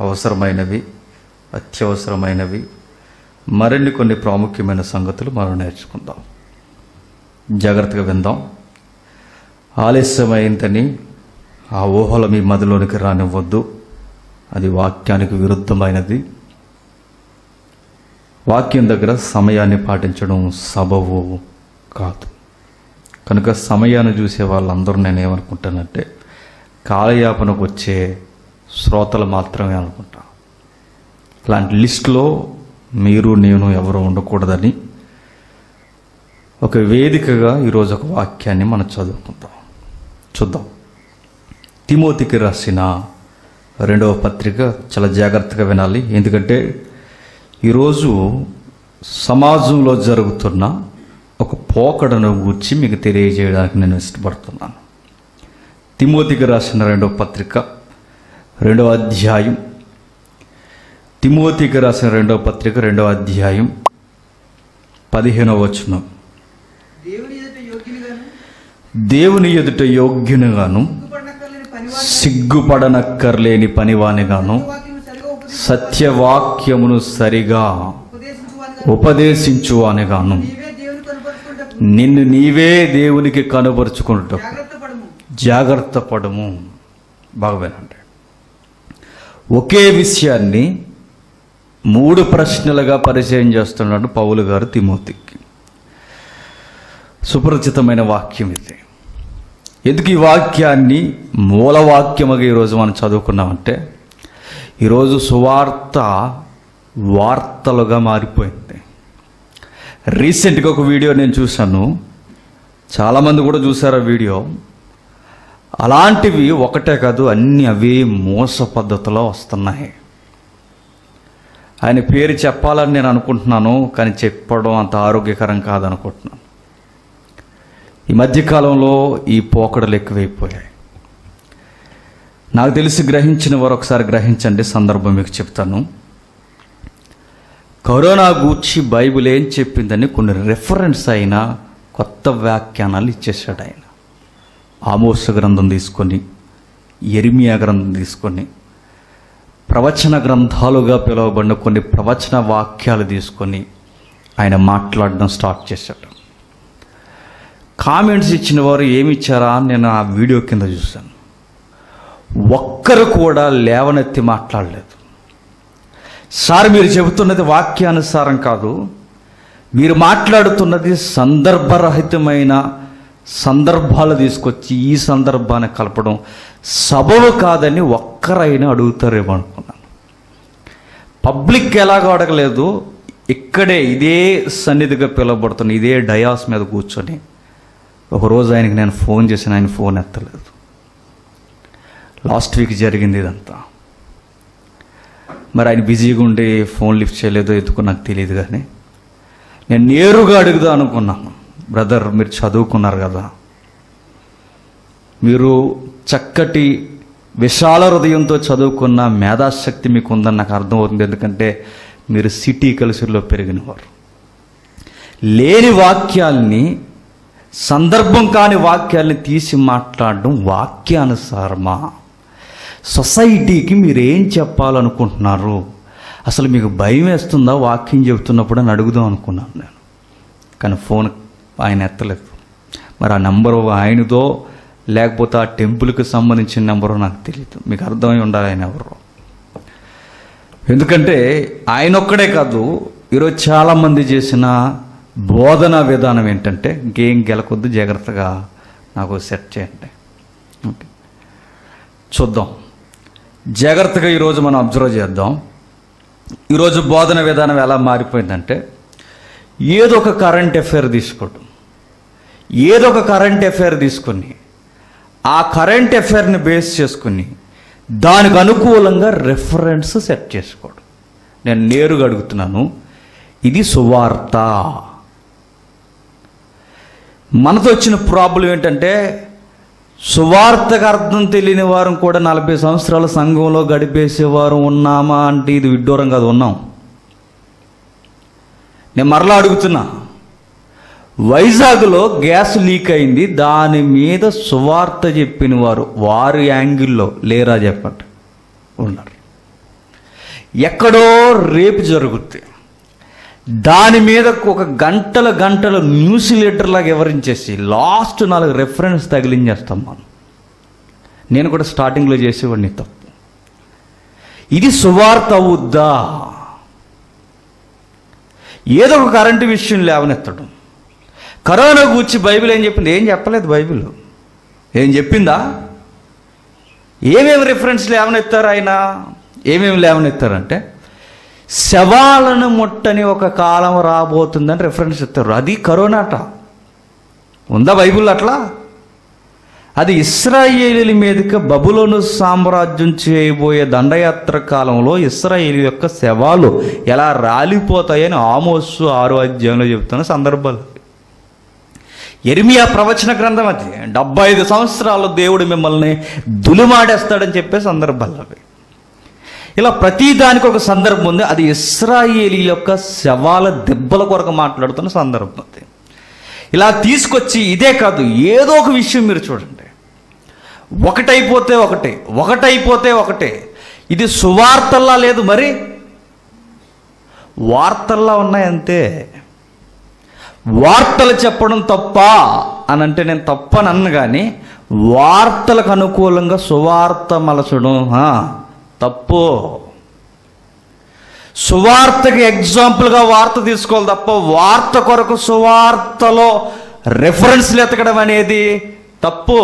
అవసరమైనవి, అత్యవసరమైనవి, మరిన్ని కొన్ని ప్రాముఖ్యమైన సంగతులు మనం నేర్చుకుందాం. జాగ్రత్తగా విందాం. ఆలస్యమైందని ఆ ఊహలు మీ మదిలోనికి రానివ్వద్దు. అది వాక్యానికి విరుద్ధమైనది. వాక్యం దగ్గర సమయాన్ని పాటించడం సబబు కాదు. కనుక సమయాన్ని చూసే వాళ్ళందరూ నేనేమనుకుంటానంటే కాలయాపనకు వచ్చే శ్రోతలు మాత్రమే అనుకుంటా. అలాంటి లిస్టులో మీరు నేను ఎవరు ఉండకూడదని ఒక వేదికగా ఈరోజు ఒక వాక్యాన్ని మనం చూద్దాం. తిమోతికి రాసిన 2వ పత్రిక. చాలా జాగ్రత్తగా వినాలి. ఎందుకంటే ఈరోజు సమాజంలో జరుగుతున్న ఒక పోకడను గూర్చి మీకు తెలియజేయడానికి నేను ఇష్టపడుతున్నాను. తిమోతికి రాసిన 2వ పత్రిక 2వ అధ్యాయం. తిమోతికి రాసిన 2వ పత్రిక 2వ అధ్యాయం 15వ వచనం. దేవుని ఎదుట యోగ్యునిగాను సిగ్గుపడనక్కర్లేని పనివానిగాను సత్యవాక్యమును సరిగా ఉపదేశించువానిగాను నిన్ను నీవే దేవునికి కనబరుచుకుంటూ జాగ్రత్త పడము. బాగా వినండి. ఒకే విషయాన్ని 3 ప్రశ్నలుగా పరిచయం చేస్తున్నాడు పౌలు గారు తిమోతికి. సుపరిచితమైన వాక్యం ఇది. ఎందుకు ఈ వాక్యాన్ని మూలవాక్యముగా ఈరోజు మనం చదువుకున్నామంటే ఈరోజు సువార్త వార్తలుగా మారిపోయింది. రీసెంట్గా ఒక వీడియో నేను చూశాను, చాలామంది కూడా చూశారు ఆ వీడియో. అలాంటివి ఒకటే కాదు, అన్నీ అవే మోస పద్ధతిలో వస్తున్నాయి. ఆయన పేరు చెప్పాలని నేను అనుకుంటున్నాను, కానీ చెప్పడం అంత ఆరోగ్యకరం కాదనుకుంటున్నాను. ఈ మధ్యకాలంలో ఈ పోకడలు ఎక్కువైపోయాయి. నాకు తెలిసి గ్రహించిన వారు ఒకసారి గ్రహించండి. సందర్భం మీకు చెప్తాను. కరోనా గూర్చి బైబిల్ ఏం చెప్పిందని కొన్ని రెఫరెన్స్ అయిన కొత్త వ్యాఖ్యానాలు ఇచ్చేసాడు ఆయన. ఆమోస గ్రంథం తీసుకొని, యెరెమీయా గ్రంథం తీసుకొని, ప్రవచన గ్రంథాలుగా పిలువబడిన కొన్ని ప్రవచన వాక్యాలు తీసుకొని ఆయన మాట్లాడడం స్టార్ట్ చేశాడు. కామెంట్స్ ఇచ్చిన వారు ఏమి ఇచ్చారా అని నేను ఆ వీడియో కింద చూశాను. ఒక్కరు కూడా లేవనెత్తి మాట్లాడలేదు. సార్, మీరు చెబుతున్నది వాక్యానుసారం కాదు, మీరు మాట్లాడుతున్నది సందర్భరహితమైన సందర్భాలు తీసుకొచ్చి ఈ సందర్భాన్ని కలపడం సబబు కాదని ఒక్కరైనా అడుగుతారేమో అనుకున్నాను. పబ్లిక్ ఎలాగో అడగలేదు, ఇక్కడే ఇదే సన్నిధిగా పిలువబడుతున్న ఇదే డయాస్ మీద కూర్చొని ఒకరోజు ఆయనకి నేను ఫోన్ చేసిన, ఆయన ఫోన్ ఎత్తలేదు. లాస్ట్ వీక్ జరిగింది ఇదంతా. మరి ఆయన బిజీగా ఉండి ఫోన్ లిఫ్ట్ చేయలేదో ఎందుకో నాకు తెలియదు, కానీ నేను నేరుగా అడుగుదా అనుకున్నాను. బ్రదర్, మీరు చదువుకున్నారు కదా, మీరు చక్కటి విశాల హృదయంతో చదువుకున్న మేధాశక్తి మీకు ఉందని నాకు అర్థమవుతుంది. ఎందుకంటే మీరు సిటీ కల్చర్లో పెరిగినవారు. లేని వాక్యాల్ని, సందర్భం కాని వాక్యాల్ని తీసి మాట్లాడడం వాక్యానుసారమా? సొసైటీకి మీరు ఏం చెప్పాలనుకుంటున్నారు? అసలు మీకు భయం వేస్తుందా వాక్యం చెబుతున్నప్పుడు అని అడుగుదాం అనుకున్నాను నేను. కానీ ఫోన్ ఆయన ఎత్తలేదు. మరి ఆ నెంబరు ఆయనదో లేకపోతే ఆ టెంపుల్కి సంబంధించిన నెంబరో నాకు తెలియదు. మీకు అర్థమై ఉండాలి ఆయన ఎవరో. ఎందుకంటే ఆయన ఒక్కడే కాదు, ఈరోజు చాలామంది చేసిన బోధనా విధానం ఏంటంటే గేమ్ గెలకొద్దు, జాగ్రత్తగా నాకు సెట్ చేయండి. ఓకే, చూద్దాం. జాగ్రత్తగా ఈరోజు మనం అబ్జర్వ్ చేద్దాం. ఈరోజు బోధన విధానం ఎలా మారిపోయిందంటే ఏదో ఒక కరెంట్ అఫైర్ తీసుకోవడం, ఏదో ఒక కరెంట్ అఫైర్ తీసుకొని ఆ కరెంట్ అఫైర్ని బేస్ చేసుకుని దానికి అనుకూలంగా రెఫరెన్స్ సెట్ చేసుకోవడం. నేను నేరుగా అడుగుతున్నాను, ఇది సువార్త? మనతో వచ్చిన ప్రాబ్లం ఏంటంటే సువార్తకు అర్థం తెలియని వారం కూడా 40 సంవత్సరాల సంఘంలో గడిపేసేవారు ఉన్నామా అంటే ఇది విడ్డూరం కాదు, ఉన్నాం. నేను మరలా అడుగుతున్నా, వైజాగ్లో గ్యాస్ లీక్ అయింది, దాని మీద సువార్త చెప్పిన వారు వారి యాంగిల్లో లేరా చెప్పండి? ఉన్నారు. ఎక్కడో రేపు జరుగుద్ది, దాని మీద ఒక గంటల న్యూస్ లీటర్ లాగా వివరించేసి లాస్ట్ 4 రెఫరెన్స్ తగిలించేస్తాం మనం. నేను కూడా స్టార్టింగ్లో చేసేవాడిని తప్పు. ఇది సువార్త అవుద్దా? ఏదో ఒక కరెంటు విషయం లేవనెత్తడం. కరోనా గూర్చి బైబిల్ ఏం చెప్పింది? ఏం చెప్పలేదు బైబిల్. ఏం చెప్పిందా? ఏమేమి రిఫరెన్స్ లేవనెత్తారు ఆయన? ఏమేమి లేవనెత్తారంటే శవాలను ముట్టని ఒక కాలం రాబోతుందని రిఫరెన్స్ ఇస్తారు. అది కరోనాట. ఉందా బైబిల్ అట్లా? అది ఇశ్రాయేలీల మీదకి బబులోను సామ్రాజ్యం చేయబోయే దండయాత్ర కాలంలో ఇశ్రాయేలు యొక్క శవాలు ఎలా రాలిపోతాయని ఆమోసు 6వ అధ్యాయంలో చెబుతున్న సందర్భాలు. యెరెమీయా ప్రవచన గ్రంథం అది. 75 సంవత్సరాలు దేవుడు మిమ్మల్ని దులిమాడేస్తాడని చెప్పే సందర్భాలు అవి. ఇలా ప్రతిదానికి ఒక సందర్భం ఉంది. అది ఇశ్రాయేలీ యొక్క శవాల దెబ్బల కొరకు మాట్లాడుతున్న సందర్భం అది. ఇలా తీసుకొచ్చి ఇదే కాదు, ఏదో ఒక విషయం మీరు చూడండి, ఒకటైపోతే ఒకటే. ఇది సువార్తల్లా లేదు, మరి వార్తల్లా ఉన్నాయంతే. వార్తలు చెప్పడం తప్ప అని అంటే నేను తప్పని అన్ను, కానీ వార్తలకు అనుకూలంగా సువార్త మలచడం తప్పు. సువార్తకి ఎగ్జాంపుల్గా వార్త తీసుకోవాలి తప్ప వార్త కొరకు సువార్తలో రెఫరెన్స్లు ఎతకడం అనేది తప్పు.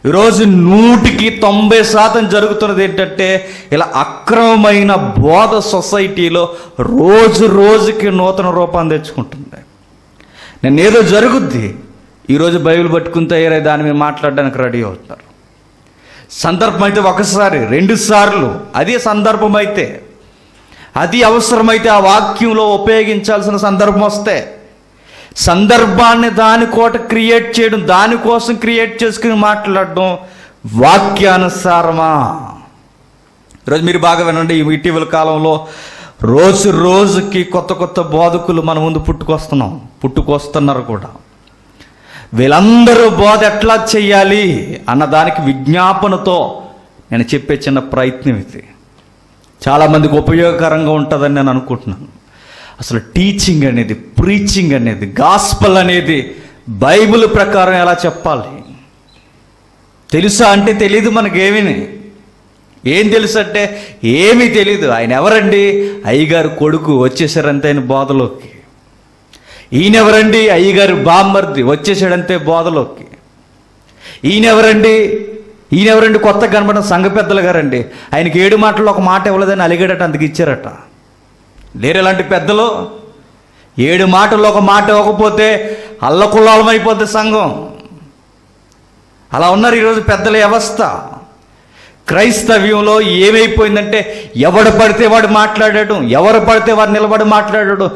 ఈరోజు 100% జరుగుతున్నది ఏంటంటే ఇలా అక్రమమైన బోధ సొసైటీలో రోజుకి నూతన రూపాన్ని తెచ్చుకుంటుంది. నేను ఏదో జరుగుద్ది, ఈరోజు బైబిల్ పట్టుకుని తయారై దాని మీద మాట్లాడడానికి రెడీ అవుతారు. సందర్భం అయితే 1 సారి 2 సార్లు, అదే సందర్భం అయితే, అది అవసరమైతే ఆ వాక్యంలో ఉపయోగించాల్సిన సందర్భం వస్తే సందర్భాన్ని దానికోట క్రియేట్ చేయడం, దానికోసం క్రియేట్ చేసుకుని మాట్లాడడం వాక్యానుసారమా? ఈరోజు మీరు బాగా వినండి, ఇటీవల కాలంలో రోజుకి కొత్త బోధకులు మన ముందు పుట్టుకొస్తున్నారు కూడా. వీళ్ళందరూ బోధ ఎట్లా చెయ్యాలి అన్న దానికి విజ్ఞాపనతో నేను చెప్పే చిన్న ప్రయత్నం ఇది. చాలామందికి ఉపయోగకరంగా ఉంటుందని నేను అనుకుంటున్నాను. అసలు టీచింగ్ అనేది, ప్రీచింగ్ అనేది, గాస్పల్ అనేది బైబిల్ ప్రకారం ఎలా చెప్పాలి తెలుసా అంటే తెలీదు మనకేమీ. ఏం తెలుసు అంటే ఏమీ తెలీదు. ఆయన ఎవరండి? అయ్యగారు కొడుకు, వచ్చేసారంతే ఆయన బోధలోకి. ఈయనెవరండి? అయ్యగారు బామ్మర్ది, వచ్చేసాడంతే బోధలోకి. ఈయనెవరండి? కొత్త కనబడిన సంఘ పెద్దలు గారండి, ఆయనకి 7 మాటల్లో ఒక మాట ఇవ్వలేదని అలిగాడట, అందుకు ఇచ్చారట. లేరు ఇలాంటి పెద్దలు? 7 మాటల్లో ఒక మాట ఇవ్వకపోతే అల్లకుల్లాలం అయిపోద్ది సంఘం. అలా ఉన్నారు ఈరోజు పెద్దల వ్యవస్థ. క్రైస్తవ్యంలో ఏమైపోయిందంటే ఎవడు పడితే వాడు మాట్లాడాడు, ఎవరు పడితే వారు నిలబడి మాట్లాడాడు,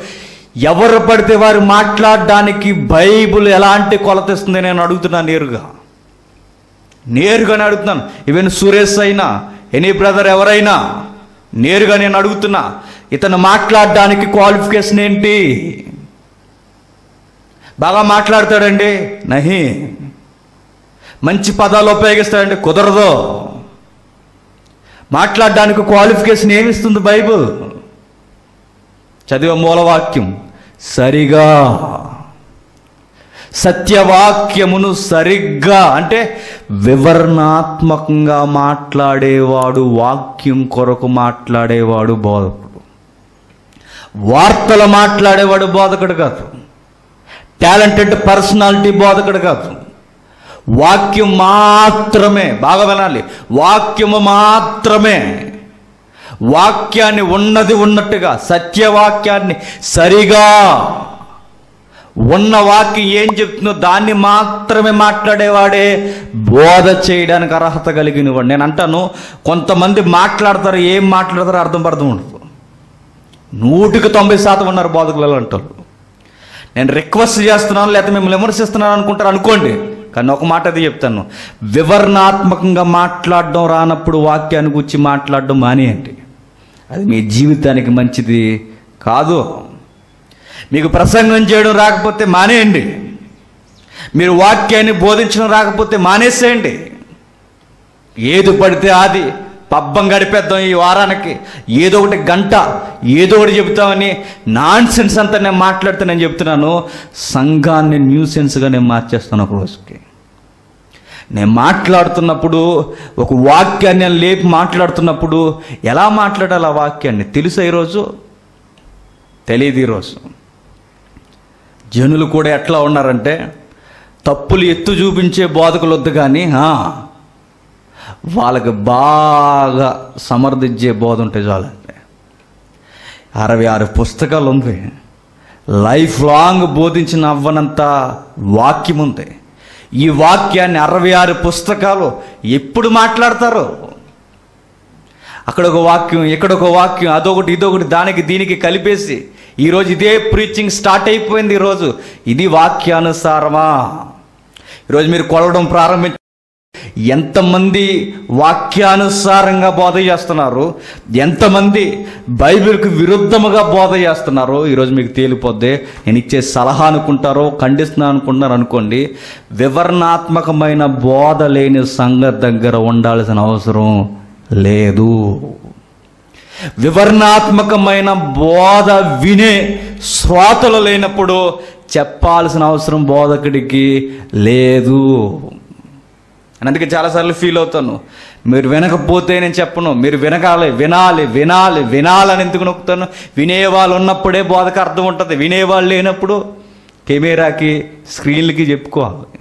ఎవరు పడితే వారు మాట్లాడడానికి బైబిల్ ఎలాంటి కొలతిస్తుంది నేను అడుగుతున్నాను. నేరుగానే అడుగుతున్నాను. ఈవెన్ సురేష్ అయినా, ఎనీ బ్రదర్ ఎవరైనా నేరుగా నేను అడుగుతున్నా, ఇతను మాట్లాడడానికి క్వాలిఫికేషన్ ఏంటి? బాగా మాట్లాడతాడండి, నహి. మంచి పదాలు ఉపయోగిస్తాడండి, కుదరదు. మాట్లాడడానికి క్వాలిఫికేషన్ ఏమిస్తుంది బైబిల్? చదివే మూలవాక్యం సరిగా, సత్యవాక్యమును సరిగ్గా అంటే వివరణాత్మకంగా మాట్లాడేవాడు, వాక్యం కొరకు మాట్లాడేవాడు బోధకుడు. వార్తలు మాట్లాడేవాడు బోధకుడు కాదు. టాలెంటెడ్ పర్సనాలిటీ బోధకుడు కాదు. వాక్యం మాత్రమే, బాగా వినాలి, వాక్యము మాత్రమే. వాక్యాన్ని ఉన్నది ఉన్నట్టుగా, సత్యవాక్యాన్ని సరిగా, ఉన్న వాక్యం ఏం చెప్తుందో దాన్ని మాత్రమే మాట్లాడేవాడే బోధ చేయడానికి అర్హత కలిగిన వాడు. నేను అంటాను, కొంతమంది మాట్లాడతారు, ఏం మాట్లాడతారో అర్థం ఉండదు. 190% ఉన్నారు బోధకులు అంటారు. నేను రిక్వెస్ట్ చేస్తున్నాను, లేకపోతే మిమ్మల్ని విమర్శిస్తున్నాను అనుకుంటారు అనుకోండి, కానీ ఒక మాట అది చెప్తాను, వివరణాత్మకంగా మాట్లాడడం రానప్పుడు వాక్యాన్ని గురించి మాట్లాడడం మానేయండి. అది మీ జీవితానికి మంచిది కాదు. మీకు ప్రసంగం చేయడం రాకపోతే మానేయండి. మీరు వాక్యాన్ని బోధించడం రాకపోతే మానేసేయండి. ఏది పడితే అది పబ్బం గడిపేద్దాం ఈ వారానికి, ఏదో ఒకటి గంట ఏదో ఒకటి చెబుతామని నాన్ సెన్స్ అంతా నేను మాట్లాడితే నేను చెప్తున్నాను, సంఘాన్ని న్యూసెన్స్గా నేను మార్చేస్తాను. ఒక రోజుకి నేను మాట్లాడుతున్నప్పుడు, ఒక వాక్యాన్ని నేను లేపి మాట్లాడుతున్నప్పుడు ఎలా మాట్లాడాలి ఆ వాక్యాన్ని తెలుసా? ఈరోజు తెలియదు. ఈరోజు జనులు కూడా ఎట్లా ఉన్నారంటే, తప్పులు ఎత్తు చూపించే బోధకులు వద్దు కానీ వాళ్ళకి బాగా సమర్థించే బోధ ఉంటే చాలండి. 66 పుస్తకాలు ఉంది, లైఫ్ లాంగ్ బోధించిన అవ్వనంత వాక్యం ఉంది. ఈ వాక్యాన్ని 66 పుస్తకాలు ఎప్పుడు మాట్లాడతారు? అక్కడ ఒక వాక్యం, ఇక్కడ ఒక వాక్యం, అదొకటి ఇదొకటి దానికి దీనికి కలిపేసి ఈరోజు ఇదే ప్రీచింగ్ స్టార్ట్ అయిపోయింది. ఈరోజు ఇది వాక్యానుసారమా? ఈరోజు మీరు కొలవడం ప్రారంభించ, ఎంతమంది వాక్యానుసారంగా బోధ చేస్తున్నారు, ఎంతమంది బైబిల్కి విరుద్ధముగా బోధ చేస్తున్నారో ఈరోజు మీకు తేలిపోద్ది. నేను ఇచ్చే సలహా అనుకుంటారో ఖండిస్తున్నా అనుకుంటున్నారు అనుకోండి, వివరణాత్మకమైన బోధ లేని సంఘం దగ్గర ఉండాల్సిన అవసరం లేదు. వివరణాత్మకమైన బోధ వినే శ్రోతలు లేనప్పుడు చెప్పాల్సిన అవసరం బోధకుడికి లేదు. అందుకే చాలాసార్లు ఫీల్ అవుతాను, మీరు వినకపోతే నేను చెప్పను, మీరు వినగాలి, వినాలి వినాలి వినాలని ఎందుకు నొక్కుతాను? వినేవాళ్ళు ఉన్నప్పుడే బోధకు అర్థం ఉంటుంది. వినేవాళ్ళు లేనప్పుడు కెమెరాకి స్క్రీన్లకి చెప్పుకోవాలి.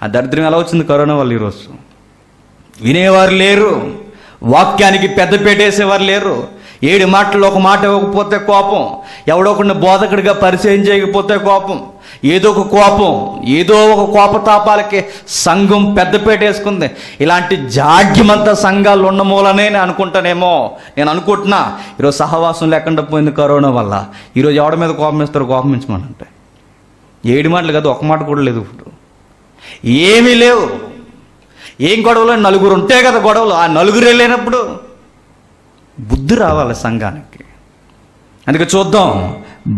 ఆ దరిద్రం ఎలా వచ్చింది? కరోనా వల్ల. ఈరోజు వినేవారు లేరు, వాక్యానికి పెద్దపీట వేసేవారు లేరు. 7 మాటలు ఒక మాట ఇవ్వకపోతే కోపం, ఎవడో కొన్ని బోధకుడిగా పరిచయం చేయకపోతే కోపం, ఏదో ఒక కోపం, ఏదో ఒక కోపతాపాలకి సంఘం పెద్దపేట వేసుకుంది. ఇలాంటి జాడ్యమంతా సంఘాలు ఉన్న మూలనే నేను అనుకుంటానేమో, నేను అనుకుంటున్నా. ఈరోజు సహవాసం లేకుండా పోయింది కరోనా వల్ల. ఈరోజు ఎవడి మీద కోపం ఇస్తారు? కోపం ఇచ్చమనంటే 7 మాటలు కాదు, ఒక మాట కూడా లేదు. ఇప్పుడు ఏమీ లేవు. ఏం గొడవలు? 4 ఉంటే కదా గొడవలు. ఆ 4 లేనప్పుడు బుద్ధి రావాలి సంఘానికి. అందుకే చూద్దాం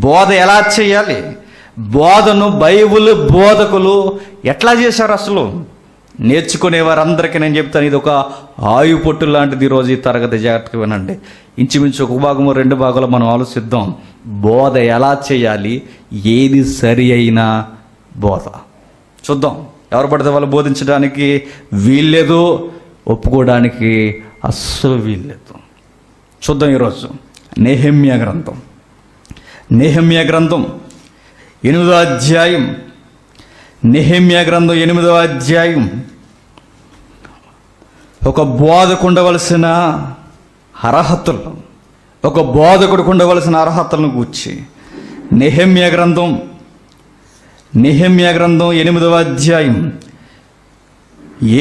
బోధ ఎలా చేయాలి. బోధను బైబిల్ బోధకులు ఎట్లా చేశారు అసలు నేర్చుకునే వారందరికీ నేను చెప్తాను. ఇది ఒక ఆయు పొట్టు లాంటిది. ఈరోజు ఈ తరగతి జాగ్రత్తగా వినండి. ఇంచుమించు 1 భాగము 2 భాగాలు మనం ఆలోచిద్దాం. బోధ ఎలా చేయాలి, ఏది సరి అయిన బోధ చూద్దాం. ఎవరు పడితే వాళ్ళు బోధించడానికి వీల్లేదు, ఒప్పుకోవడానికి అస్సలు వీల్లేదు. చూద్దాం ఈరోజు నెహెమ్యా గ్రంథం. నెహెమ్యా గ్రంథం 8వ అధ్యాయం. నెహెమ్యా గ్రంథం 8వ అధ్యాయం. ఒక బోధకు ఉండవలసిన అర్హతలు, ఒక బోధకుడికి ఉండవలసిన అర్హతలను గూర్చి నెహెమ్యా గ్రంథం 8వ అధ్యాయం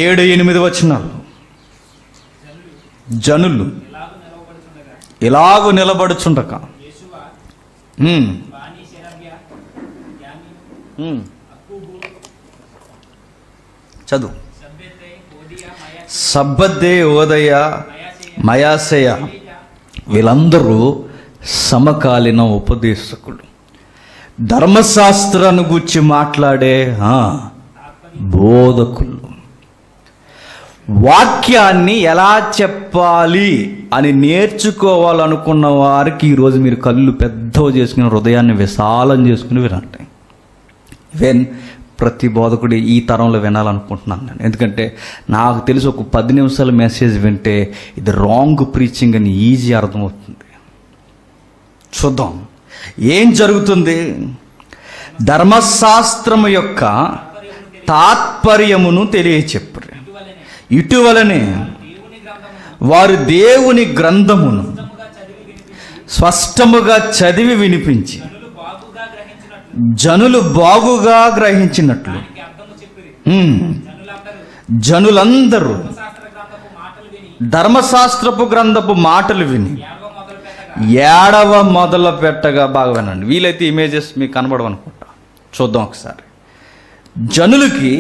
7-8 వచనాలు. జనులు ఇలాగు నిలబడుచుండక చదువు. సబ్బద్దే, ఓదయ, మయాసయ వీళ్ళందరూ సమకాలీన ఉపదేశకులు, ధర్మశాస్త్రాన్ని గురించి మాట్లాడే బోధకులు. వాక్యాన్ని ఎలా చెప్పాలి అని నేర్చుకోవాలనుకున్న వారికి ఈరోజు మీరు కళ్ళు పెద్దవి చేసుకుని హృదయాన్ని విశాలం చేసుకుని వినండి. ప్రతి బోధకుడు ఈ తరంలో వినాలనుకుంటున్నాను నేను. ఎందుకంటే నాకు తెలిసి ఒక 10 నిమిషాల మెసేజ్ వింటే ఇది రాంగ్ ప్రీచింగ్ అని ఈజీ అర్థమవుతుంది. చూద్దాం ఏం జరుగుతుంది. ధర్మశాస్త్రము యొక్క తాత్పర్యమును తెలియచెప్పరు. ఇటువలనే వారు దేవుని గ్రంథమును స్పష్టముగా చదివి వినిపించి జనులు బాగుగా గ్రహించినట్లు జనులందరూ ధర్మశాస్త్రపు గ్రంథపు మాటలు విని ఏడవ మొదలు పెట్టగా. బాగా వినండి, వీలైతే ఇమేజెస్ మీకు కనబడవనుకుంటా. చూద్దాం ఒకసారి. జనులకి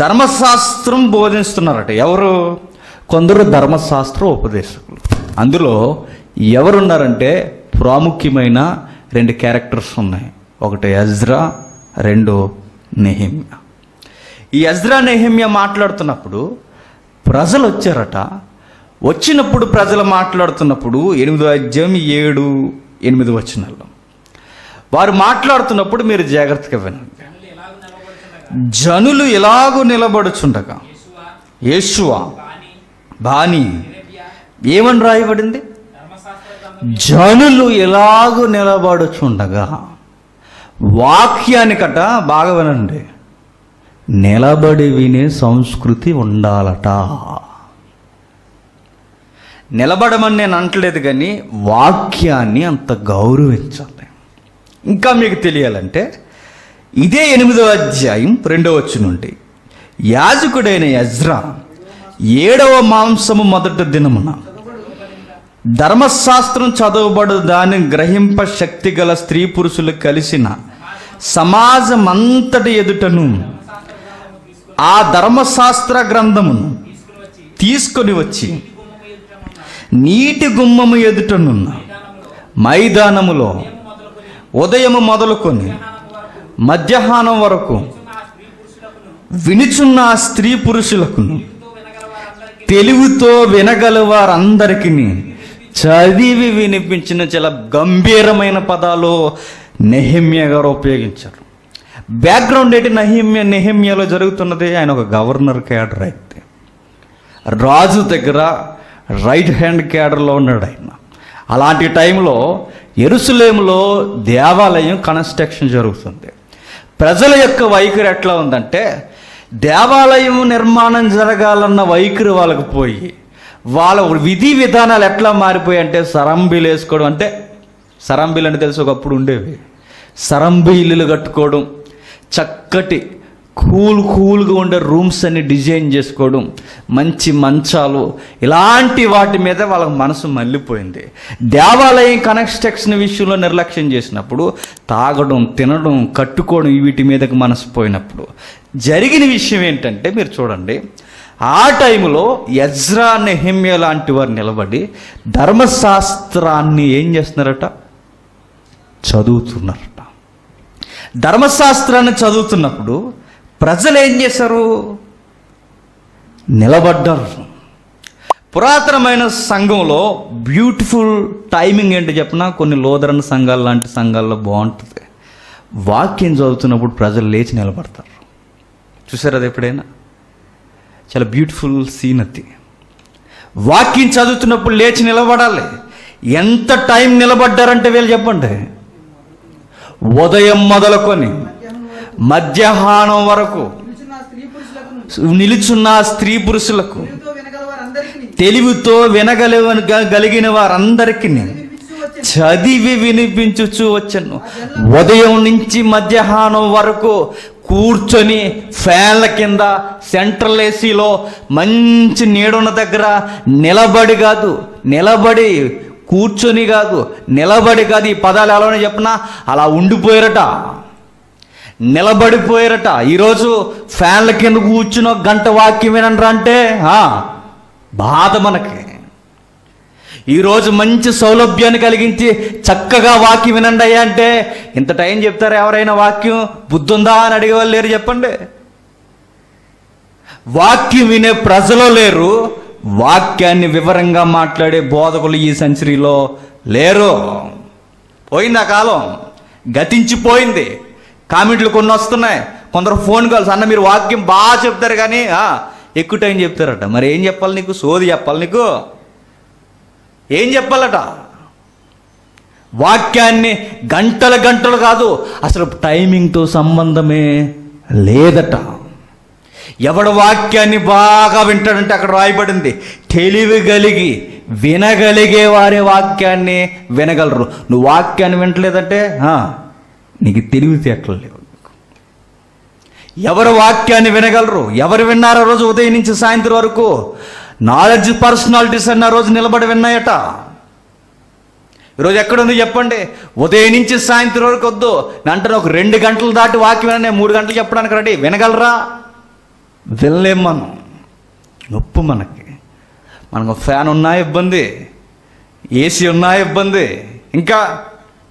ధర్మశాస్త్రం బోధిస్తున్నారట. ఎవరు? కొందరు ధర్మశాస్త్ర ఉపదేశకులు. అందులో ఎవరున్నారంటే ప్రాముఖ్యమైన 2 క్యారెక్టర్స్ ఉన్నాయి. ఒకటి ఎజ్రా, 2 నెహెమ్యా. ఈ ఎజ్రా నెహెమ్యా మాట్లాడుతున్నప్పుడు ప్రజలు వచ్చారట. వచ్చినప్పుడు ప్రజలు మాట్లాడుతున్నప్పుడు 8వ అధ్యాయం 7, 8 వచనాల్లో వారు మాట్లాడుతున్నప్పుడు మీరు జాగ్రత్తగా వినండి. జనులు ఎలాగూ నిలబడుచుండగా యేషువ బాని ఏమని రాయబడింది? జనులు ఎలాగూ నిలబడుచుండగా. వాక్యానికట బాగా వినండి, నిలబడి వినే సంస్కృతి ఉండాలట. నిలబడమని నేను అంటలేదు, కానీ వాక్యాన్ని అంత గౌరవించాలి. ఇంకా మీకు తెలియాలంటే ఇదే 8వ అధ్యాయం 2వ వచనం నుండి యాజకుడైన ఎజ్రా 7వ మాంసము మొదటి దినమున ధర్మశాస్త్రం చదవబడు దాన్ని గ్రహింప శక్తి గల స్త్రీ పురుషులు కలిసిన సమాజం అంతటి ఎదుటను ఆ ధర్మశాస్త్ర గ్రంథమును తీసుకొని వచ్చి నీటి గుమ్మము ఎదుటనున్న మైదానములో ఉదయము మొదలుకొని మధ్యాహ్నం వరకు వినుచున్న ఆ స్త్రీ పురుషులకును తెలివితో వినగల వారందరికీ చదివి వినిపించిన చాలా గంభీరమైన పదాలు నెహెమ్యా గారు ఉపయోగించారు. బ్యాక్గ్రౌండ్ ఏంటి? నెహెమ్యాలో జరుగుతున్నది, ఆయన ఒక గవర్నర్ క్యాడర్, అయితే రాజు దగ్గర రైట్ హ్యాండ్ క్యాడర్లో ఉన్నాడు ఆయన. అలాంటి టైంలో యెరూషలేములో దేవాలయం కన్స్ట్రక్షన్ జరుగుతుంది. ప్రజల యొక్క వైఖరి ఎట్లా ఉందంటే, దేవాలయం నిర్మాణం జరగాలన్న వైఖరి వాళ్ళకు పోయి వాళ్ళ విధి విధానాలు ఎట్లా మారిపోయాయి అంటే, సరంబీలు వేసుకోవడం, అంటే సరంబీలు అంటే తెలుసు, ఒకప్పుడు ఉండేవి. సరంబీలు కట్టుకోవడం, చక్కటి కూల్గా ఉండే రూమ్స్ అన్ని డిజైన్ చేసుకోవడం, మంచి మంచాలు, ఇలాంటి వాటి మీద వాళ్ళకి మనసు మళ్ళీపోయింది. దేవాలయం కన్స్ట్రక్షన్ విషయంలో నిర్లక్ష్యం చేసినప్పుడు తాగడం, తినడం, కట్టుకోవడం వీటి మీదకి మనసు పోయినప్పుడు జరిగిన విషయం ఏంటంటే, మీరు చూడండి, ఆ టైంలో ఎజ్రా, నెహెమ్యా లాంటి వారు నిలబడి ధర్మశాస్త్రాన్ని ఏం చేస్తున్నారట? చదువుతున్నారట. ధర్మశాస్త్రాన్ని చదువుతున్నప్పుడు ప్రజలు ఏం చేశారు? నిలబడ్డారు. పురాతనమైన సంఘంలో బ్యూటిఫుల్ టైమింగ్ ఏంటి చెప్పినా, కొన్ని లోదరణ సంఘాలు లాంటి సంఘాల్లో బాగుంటుంది. వాక్యం చదువుతున్నప్పుడు ప్రజలు లేచి నిలబడతారు. చూసారు అది ఎప్పుడైనా? చాలా బ్యూటిఫుల్ సీన్ అది. వాక్యం చదువుతున్నప్పుడు లేచి నిలబడాలి. ఎంత టైం నిలబడ్డారంటే వీళ్ళు చెప్పండి, ఉదయం మొదలుకొని మధ్యాహ్నం వరకు నిలుచున్న స్త్రీ పురుషులకు, తెలివితో వినగలిగిన వారందరికీ చదివి వినిపించుచూ వచ్చాను. ఉదయం నుంచి మధ్యాహ్నం వరకు కూర్చొని ఫ్యాన్ల కింద సెంట్రల్ ఏసీలో మంచి నీడున్న దగ్గర నిలబడి కూర్చొని కాదు, నిలబడి కాదు. ఈ పదాలు ఎలానే చెప్పినా అలా ఉండిపోయారట, నిలబడిపోయారట. ఈరోజు ఫ్యాన్ల కింద కూర్చుని 1 గంట వాక్యం వినరా అంటే బాధ మనకి. ఈరోజు మంచి సౌలభ్యాన్ని కలిగించి చక్కగా వాక్యం వినండి అయ్యా అంటే ఇంత టైం చెప్తారు ఎవరైనా? వాక్యం బుద్ధి ఉందా అని అడిగేవాళ్ళు లేరు చెప్పండి. వాక్యం వినే ప్రజలు లేరు, వాక్యాన్ని వివరంగా మాట్లాడే బోధకులు ఈ సెంచరీలో లేరు. పోయింది ఆ కాలం, గతించిపోయింది. కామెంట్లు కొన్ని వస్తున్నాయి, కొందరు ఫోన్ కాల్స్, అన్న మీరు వాక్యం బాగా చెప్తారు కానీ ఎక్కువ టైం చెప్తారట. మరి ఏం చెప్పాలి నీకు? సోది చెప్పాలి నీకు? ఏం చెప్పాలట? వాక్యాన్ని గంటలు కాదు, అసలు టైమింగ్తో సంబంధమే లేదట. ఎవడు వాక్యాన్ని బాగా వింటాడంటే అక్కడ రాయబడింది, తెలివి కలిగి వినగలిగే వారి వాక్యాన్ని వినగలరు. నువ్వు వాక్యాన్ని వినట్లేదంటే నీకు తెలివితేటలు లేవు. ఎవరు వాక్యాన్ని వినగలరు? ఎవరు విన్నారో రోజు ఉదయం నుంచి సాయంత్రం వరకు? నాలెడ్జ్ పర్సనాలిటీస్ అన్న రోజు నిలబడి విన్నాయట. ఈరోజు ఎక్కడుంది చెప్పండి? ఉదయం నుంచి సాయంత్రం వరకు వద్దు అంటే ఒక 2 గంటలు దాటి వాక్యం విన, 3 గంటలు చెప్పడానికి రెడీ. వినగలరా? వినలేం. మనం నొప్పు మనకు ఫ్యాన్ ఉన్నా ఇబ్బంది, ఏసీ ఉన్నా ఇబ్బంది, ఇంకా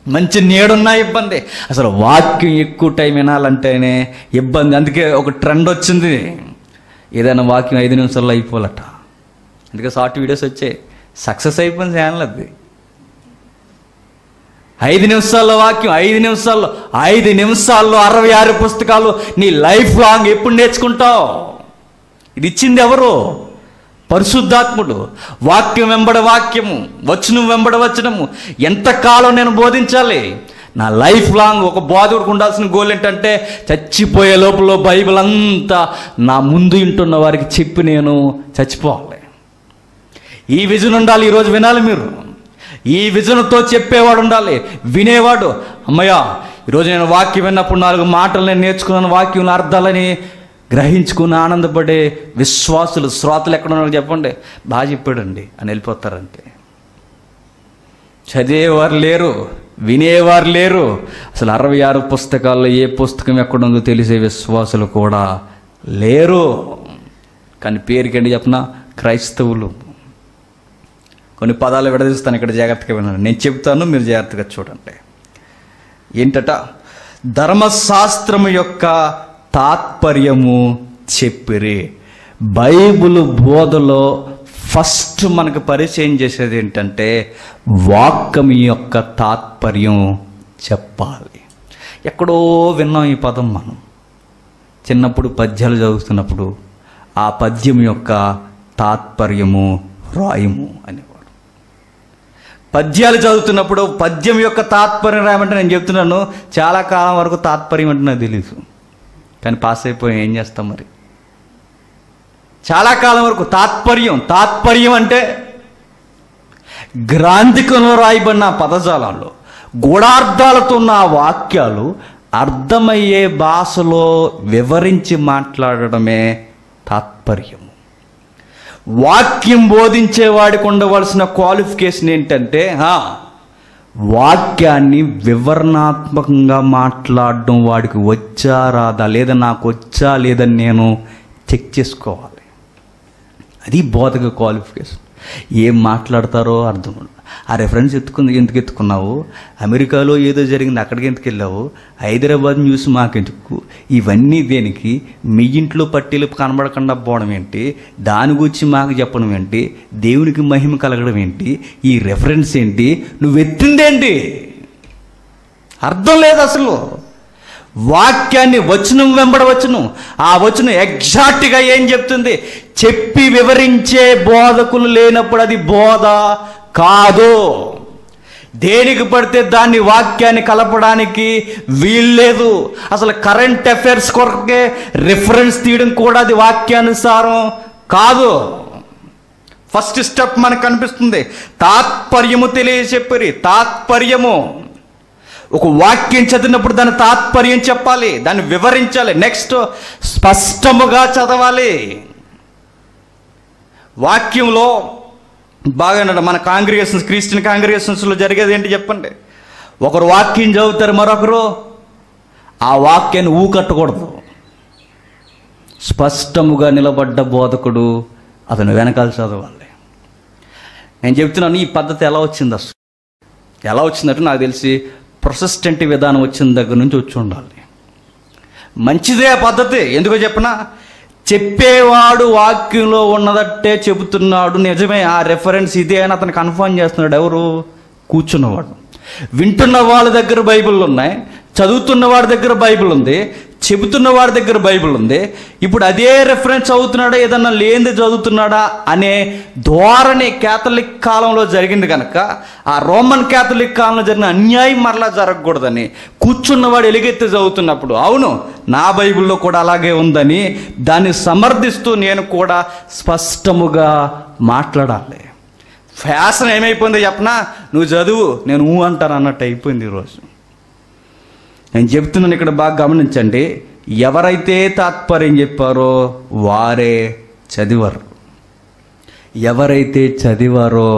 మంచి నీడున్నా ఇబ్బంది. అసలు వాక్యం ఎక్కువ టైం వినాలంటేనే ఇబ్బంది. అందుకే ఒక ట్రెండ్ వచ్చింది, ఏదైనా వాక్యం 5 నిమిషాల్లో అయిపోవాలట. అందుకే షార్ట్ వీడియోస్ వచ్చాయి. సక్సెస్ అయిపోయింది ఛానల్ అది. 5 నిమిషాల్లో వాక్యం, 5 నిమిషాల్లో 66 పుస్తకాలు నీ లైఫ్ లాంగ్ ఎప్పుడు నేర్చుకుంటావు? ఇది ఇచ్చింది ఎవరు? పరిశుద్ధాత్ముడు. వాక్యం వెంబడ వాక్యము, వచనం వెంబడ వచనము. ఎంతకాలం నేను బోధించాలి? నా లైఫ్ లాంగ్ ఒక బోధకుడికి ఉండాల్సిన గోల్ ఏంటంటే చచ్చిపోయే లోపల బైబిల్ అంతా నా ముందు ఇంటున్న వారికి చెప్పి నేను చచ్చిపోవాలి. ఈ విజన్ ఉండాలి. ఈరోజు వినాలి మీరు. ఈ విజన్తో చెప్పేవాడు ఉండాలి, వినేవాడు. అమ్మయ్య, ఈరోజు నేను వాక్యం విన్నప్పుడు 4 మాటలు నేను నేర్చుకున్నాను, వాక్యం అర్థాలని గ్రహించుకుని ఆనందపడే విశ్వాసులు, శ్రోతలు ఎక్కడ ఉన్నారో చెప్పండి. బాగా చెప్పాడండి అని వెళ్ళిపోతారంటే. చదివేవారు లేరు, వినేవారు లేరు. అసలు 66 పుస్తకాల్లో ఏ పుస్తకం ఎక్కడుందో తెలిసే విశ్వాసులు కూడా లేరు. కానీ పేరుకండి చెప్పిన క్రైస్తవులు. కొన్ని పదాలు విడదీస్తాను, ఇక్కడ జాగ్రత్తగా వినండి. నేను చెప్తాను, మీరు జాగ్రత్తగా చూడండి. ఏంటట? ధర్మశాస్త్రము యొక్క తాత్పర్యము చెప్పిరి. బైబిల్ బోధలో ఫస్ట్ మనకు పరిచయం చేసేది ఏంటంటే వాక్యం యొక్క తాత్పర్యం చెప్పాలి. ఎక్కడో విన్నాం ఈ పదం మనం. చిన్నప్పుడు పద్యాలు చదువుతున్నప్పుడు ఆ పద్యం యొక్క తాత్పర్యము రాయము అనేవాడు. పద్యాలు చదువుతున్నప్పుడు పద్యం యొక్క తాత్పర్యం రాయమంటే నేను చెప్తున్నాను, చాలా కాలం వరకు తాత్పర్యం అంటే నాకు తెలీదు. కానీ పాస్ అయిపోయి ఏం చేస్తాం మరి? చాలా కాలం వరకు తాత్పర్యం అంటే గ్రాంథికంలో రాయబడిన పదజాలంలో గూఢార్థాలతో ఉన్న వాక్యాలు అర్థమయ్యే భాషలో వివరించి మాట్లాడడమే తాత్పర్యం. వాక్యం బోధించేవాడికి ఉండవలసిన క్వాలిఫికేషన్ ఏంటంటే వాక్యాన్ని వివరణాత్మకంగా మాట్లాడడం వాడికి వచ్చా రాదా, లేదా నాకు వచ్చా లేదని నేను చెక్ చేసుకోవాలి. అది బోధక క్వాలిఫికేషన్. ఏం మాట్లాడతారో అర్థం. ఆ రెఫరెన్స్ ఎందుకు ఎత్తుకున్నావు? అమెరికాలో ఏదో జరిగింది, అక్కడికి ఎందుకు వెళ్ళావు? హైదరాబాద్ న్యూస్ మాకెందుకు? ఇవన్నీ దేనికి? మీ ఇంట్లో పట్టీలు కనబడకుండా పోవడం ఏంటి? దాని గురించి మాకు చెప్పడం ఏంటి? దేవునికి మహిమ కలగడం ఏంటి? ఈ రెఫరెన్స్ ఏంటి? నువ్వు ఎత్తిందేంటి? అర్థం లేదు అసలు. వాక్యాన్ని వచనం వెంబడ వచనం, ఆ వచనం ఎగ్జాక్ట్గా ఏం చెప్తుంది చెప్పి వివరించే బోధకులు లేనప్పుడు అది బోధ కాదు. దేనికి పడితే దాన్ని వాక్యాన్ని కలపడానికి వీల్లేదు. అసలు కరెంట్ అఫైర్స్ కొరకే రిఫరెన్స్ తీయడం కూడా అది వాక్యానుసారం కాదు. ఫస్ట్ స్టెప్ మనకు కనిపిస్తుంది. తాత్పర్యము తెలియచెప్పరి. తాత్పర్యము, ఒక వాక్యం చదివినప్పుడు దాని తాత్పర్యం చెప్పాలి, దాన్ని వివరించాలి. నెక్స్ట్ స్పష్టముగా చదవాలి. వాక్యంలో బాగా మన కాంగ్రిగేషన్స్, క్రిస్టియన్ కాంగ్రిగేషన్స్లో జరిగేది ఏంటి చెప్పండి? ఒకరు వాక్యం చదువుతారు, మరొకరు ఆ వాక్యాన్ని ఊకట్టకూడదు. స్పష్టముగా నిలబడ్డ బోధకుడు అతను వెనకాల చదవాలి. నేను చెప్తున్నాను, ఈ పద్ధతి ఎలా వచ్చింది? అసలు ఎలా వచ్చిందంటే నాకు తెలిసి ప్రొటెస్టెంట్ విధానం వచ్చిన దగ్గర నుంచి వచ్చి ఉండాలి. మంచిదే ఆ పద్ధతి. ఎందుకో చెప్పనా? చెప్పేవాడు వాక్యంలో ఉన్నదట్టే చెబుతున్నాడు, నిజమే, ఆ రెఫరెన్స్ ఇదే అని అతను కన్ఫర్మ్ చేస్తున్నాడు. ఎవరు? కూర్చున్నవాడు. వింటున్న వాళ్ళ దగ్గర బైబిల్ ఉన్నాయి, చదువుతున్న వాడి దగ్గర బైబిల్ ఉంది, చెబుతున్న వాడి దగ్గర బైబిల్ ఉంది. ఇప్పుడు అదే రెఫరెన్స్ చదువుతున్నాడా, ఏదన్నా లేనిది చదువుతున్నాడా అనే ధోరణి క్యాథలిక్ కాలంలో జరిగింది కనుక ఆ రోమన్ క్యాథలిక్ కాలంలో జరిగిన అన్యాయం మరలా జరగకూడదని కూర్చున్నవాడు ఎలుగెత్తి చదువుతున్నప్పుడు అవును నా బైబిల్లో కూడా అలాగే ఉందని దాన్ని సమర్థిస్తూ నేను కూడా స్పష్టముగా మాట్లాడాలి. ఫ్యాషన్ ఏమైపోయిందో చెప్పనా? నువ్వు చదువు, నేను అంటాను అన్నట్టు అయిపోయింది ఈరోజు. నేను చెప్తున్నాను, ఇక్కడ బాగా గమనించండి. ఎవరైతే తాత్పర్యం చెప్పారో వారే చదివారు. ఎవరైతే చదివారో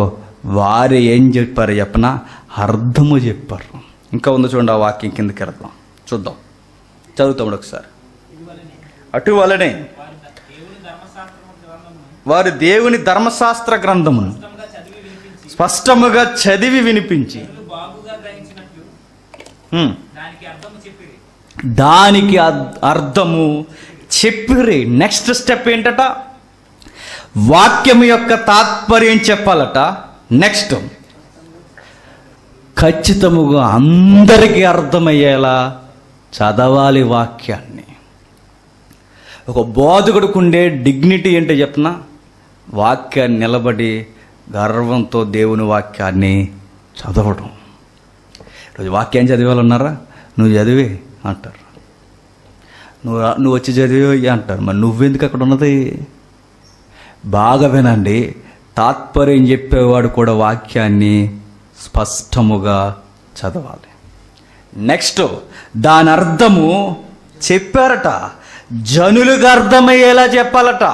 వారే ఏం చెప్పారు చెప్పనా? అర్థము చెప్పారు. ఇంకా ఉందో చూడండి, ఆ వాక్యం కిందకి వెళ్దాం, చూద్దాం, చదువుతాం ఒకసారి. అటువలనే వారు దేవుని ధర్మశాస్త్ర గ్రంథమును స్పష్టముగా చదివి వినిపించి దానికి అర్థము చెప్పిరి. నెక్స్ట్ స్టెప్ ఏంటట? వాక్యం యొక్క తాత్పర్యం చెప్పాలట. నెక్స్ట్ ఖచ్చితముగా అందరికీ అర్థమయ్యేలా చదవాలి వాక్యాన్ని. ఒక బోధకుడికి ఉండే డిగ్నిటీ ఏంటో చెప్పిన, వాక్యాన్ని నిలబడి గర్వంతో దేవుని వాక్యాన్ని చదవడం. ఈరోజు వాక్యం చదివాలన్నారా, నువ్వు చదివే అంటారు, నువ్వు వచ్చి చదివే అంటారు. మరి నువ్వెందుకు అక్కడ ఉన్నది? బాగా వినండి, తాత్పర్యం చెప్పేవాడు కూడా వాక్యాన్ని స్పష్టముగా చదవాలి. నెక్స్ట్ దాని అర్థము చెప్పారట, జనులకు అర్థమయ్యేలా చెప్పాలట.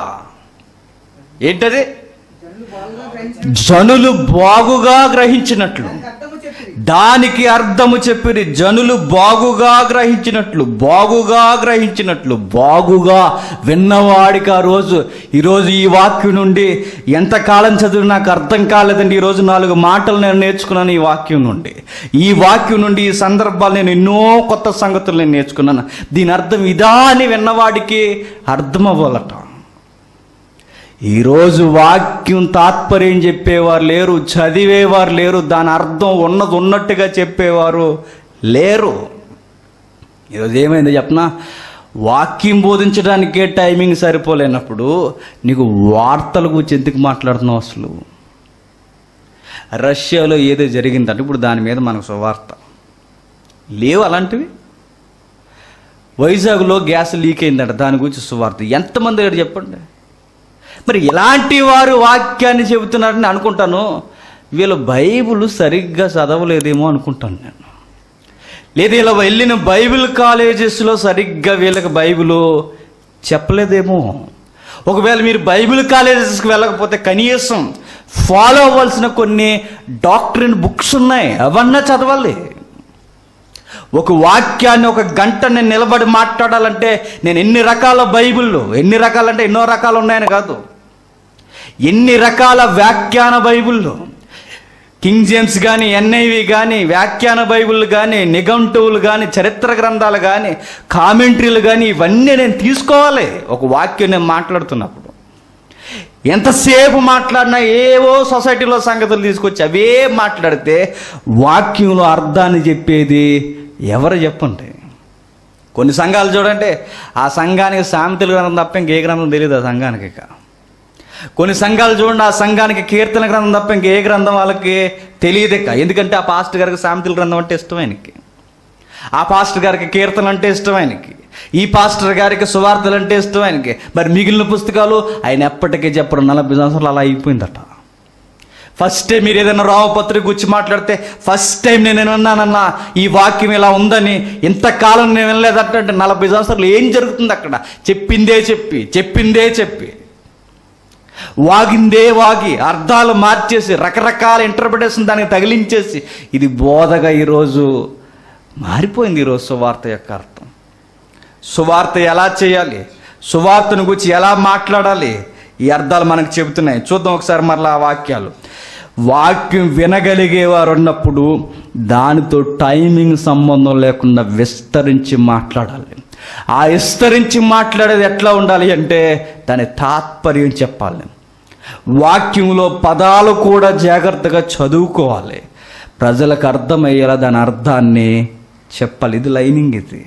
ఏంటది? జనులు బాగుగా గ్రహించినట్లు. దానికి అర్థము చెప్పిరి, జనులు బాగుగా గ్రహించినట్లు. బాగుగా గ్రహించినట్లు, బాగుగా విన్నవాడికి ఆ రోజు. ఈరోజు ఈ వాక్యం నుండి ఎంతకాలం చదివి నాకు అర్థం కాలేదండి. ఈరోజు 4 మాటలు నేను నేర్చుకున్నాను ఈ వాక్యం నుండి. ఈ వాక్యం నుండి ఈ సందర్భాలు నేను ఎన్నో కొత్త సంగతులు నేను నేర్చుకున్నాను. దీని అర్థం ఇదా అని విన్నవాడికి అర్థం అవ్వాలట. ఈరోజు వాక్యం తాత్పర్యం చెప్పేవారు లేరు, చదివేవారు లేరు, దాని అర్థం ఉన్నది ఉన్నట్టుగా చెప్పేవారు లేరు. ఈరోజు ఏమైంది చెప్పనా, వాక్యం బోధించడానికే టైమింగ్ సరిపోలేనప్పుడు నీకు వార్తల గురించి ఎందుకు మాట్లాడుతున్నావు? అసలు రష్యాలో ఏదో జరిగిందంటే ఇప్పుడు దాని మీద మనకు సువార్త లేవు. అలాంటివి వైజాగ్లో గ్యాస్ లీక్ అయిందంట, దాని గురించి సువార్త ఎంతమంది దగ్గర చెప్పండి. మరి ఇలాంటి వారు వాక్యాన్ని చెబుతున్నారని అనుకుంటాను, వీళ్ళు బైబిల్ సరిగ్గా చదవలేదేమో అనుకుంటాను నేను. లేదా ఇలా వెళ్ళిన బైబిల్ కాలేజెస్లో సరిగ్గా వీళ్ళకి బైబిల్ చెప్పలేదేమో. ఒకవేళ మీరు బైబిల్ కాలేజెస్కి వెళ్ళకపోతే కనీసం ఫాలో అవ్వాల్సిన కొన్ని డాక్ట్రిన్ బుక్స్ ఉన్నాయి, అవన్నా చదవాలి. ఒక వాక్యాన్ని 1 గంట నేను నిలబడి మాట్లాడాలంటే నేను ఎన్ని రకాల బైబిళ్ళు, ఎన్ని రకాలంటే ఎన్నో రకాలు ఉన్నాయని కాదు, ఎన్ని రకాల వ్యాఖ్యాన బైబిళ్ళు, కింగ్ జేమ్స్ కానీ, ఎన్ఐవి కానీ, వ్యాఖ్యాన బైబిళ్ళు కానీ, నిఘంటువులు కానీ, చరిత్ర గ్రంథాలు కానీ, కామెంటరీలు కానీ, ఇవన్నీ నేను తీసుకోవాలి ఒక వాక్యం నేను మాట్లాడుతున్నప్పుడు. ఎంతసేపు మాట్లాడినా ఏవో సొసైటీలో సంగతులు తీసుకొచ్చి అవే మాట్లాడితే వాక్యంలో అర్థాన్ని చెప్పేది ఎవరు చెప్పండి. కొన్ని సంఘాలు చూడండి, ఆ సంఘానికి సామెతల గ్రంథం తప్ప ఇంకే గ్రంథం తెలియదు ఆ సంఘానికి. ఇక కొన్ని సంఘాలు చూడండి, ఆ సంఘానికి కీర్తన గ్రంథం తప్ప ఇంకే గ్రంథం వాళ్ళకి తెలియదు. ఇక ఎందుకంటే ఆ పాస్టర్ గారికి సామెతల గ్రంథం అంటే ఇష్టం ఆయనకి, ఆ పాస్టర్ గారికి కీర్తనలు అంటే ఇష్టం ఆయనకి, ఈ పాస్టర్ గారికి సువార్తలు అంటే ఇష్టం ఆయనకి. మరి మిగిలిన పుస్తకాలు ఆయన ఎప్పటికీ చెప్పరు. 40 సంవత్సరాలు అలా అయిపోయిందట. ఫస్ట్ టైం మీరు ఏదైనా రామపత్రిక గురించి మాట్లాడితే ఫస్ట్ టైం నేను విన్నానన్నా ఈ వాక్యం ఇలా ఉందని, ఇంతకాలం నేను వినలేదంటే 40 సంవత్సరాలు ఏం జరుగుతుంది అక్కడ? చెప్పిందే చెప్పి వాగిందే వాగి అర్థాలు మార్చేసి రకరకాల ఇంటర్ప్రిటేషన్ దానికి తగిలించేసి ఇది బోధగా ఈరోజు మారిపోయింది. ఈరోజు సువార్త యొక్క అర్థం, సువార్త ఎలా చేయాలి, సువార్తను గురించి ఎలా మాట్లాడాలి, ఈ అర్థాలు మనకు చెబుతున్నాయి. చూద్దాం ఒకసారి మరలా ఆ వాక్యాలు. వాక్యం వినగలిగేవారు ఉన్నప్పుడు దానితో టైమింగ్ సంబంధం లేకుండా విస్తరించి మాట్లాడాలి. ఆ విస్తరించి మాట్లాడేది ఎట్లా ఉండాలి అంటే దాని తాత్పర్యం చెప్పాలి. వాక్యంలో పదాలు కూడా జాగ్రత్తగా చదువుకోవాలి, ప్రజలకు అర్థమయ్యేలా దాని అర్థాన్ని చెప్పాలి. ఇది లైనింగ్. ఇది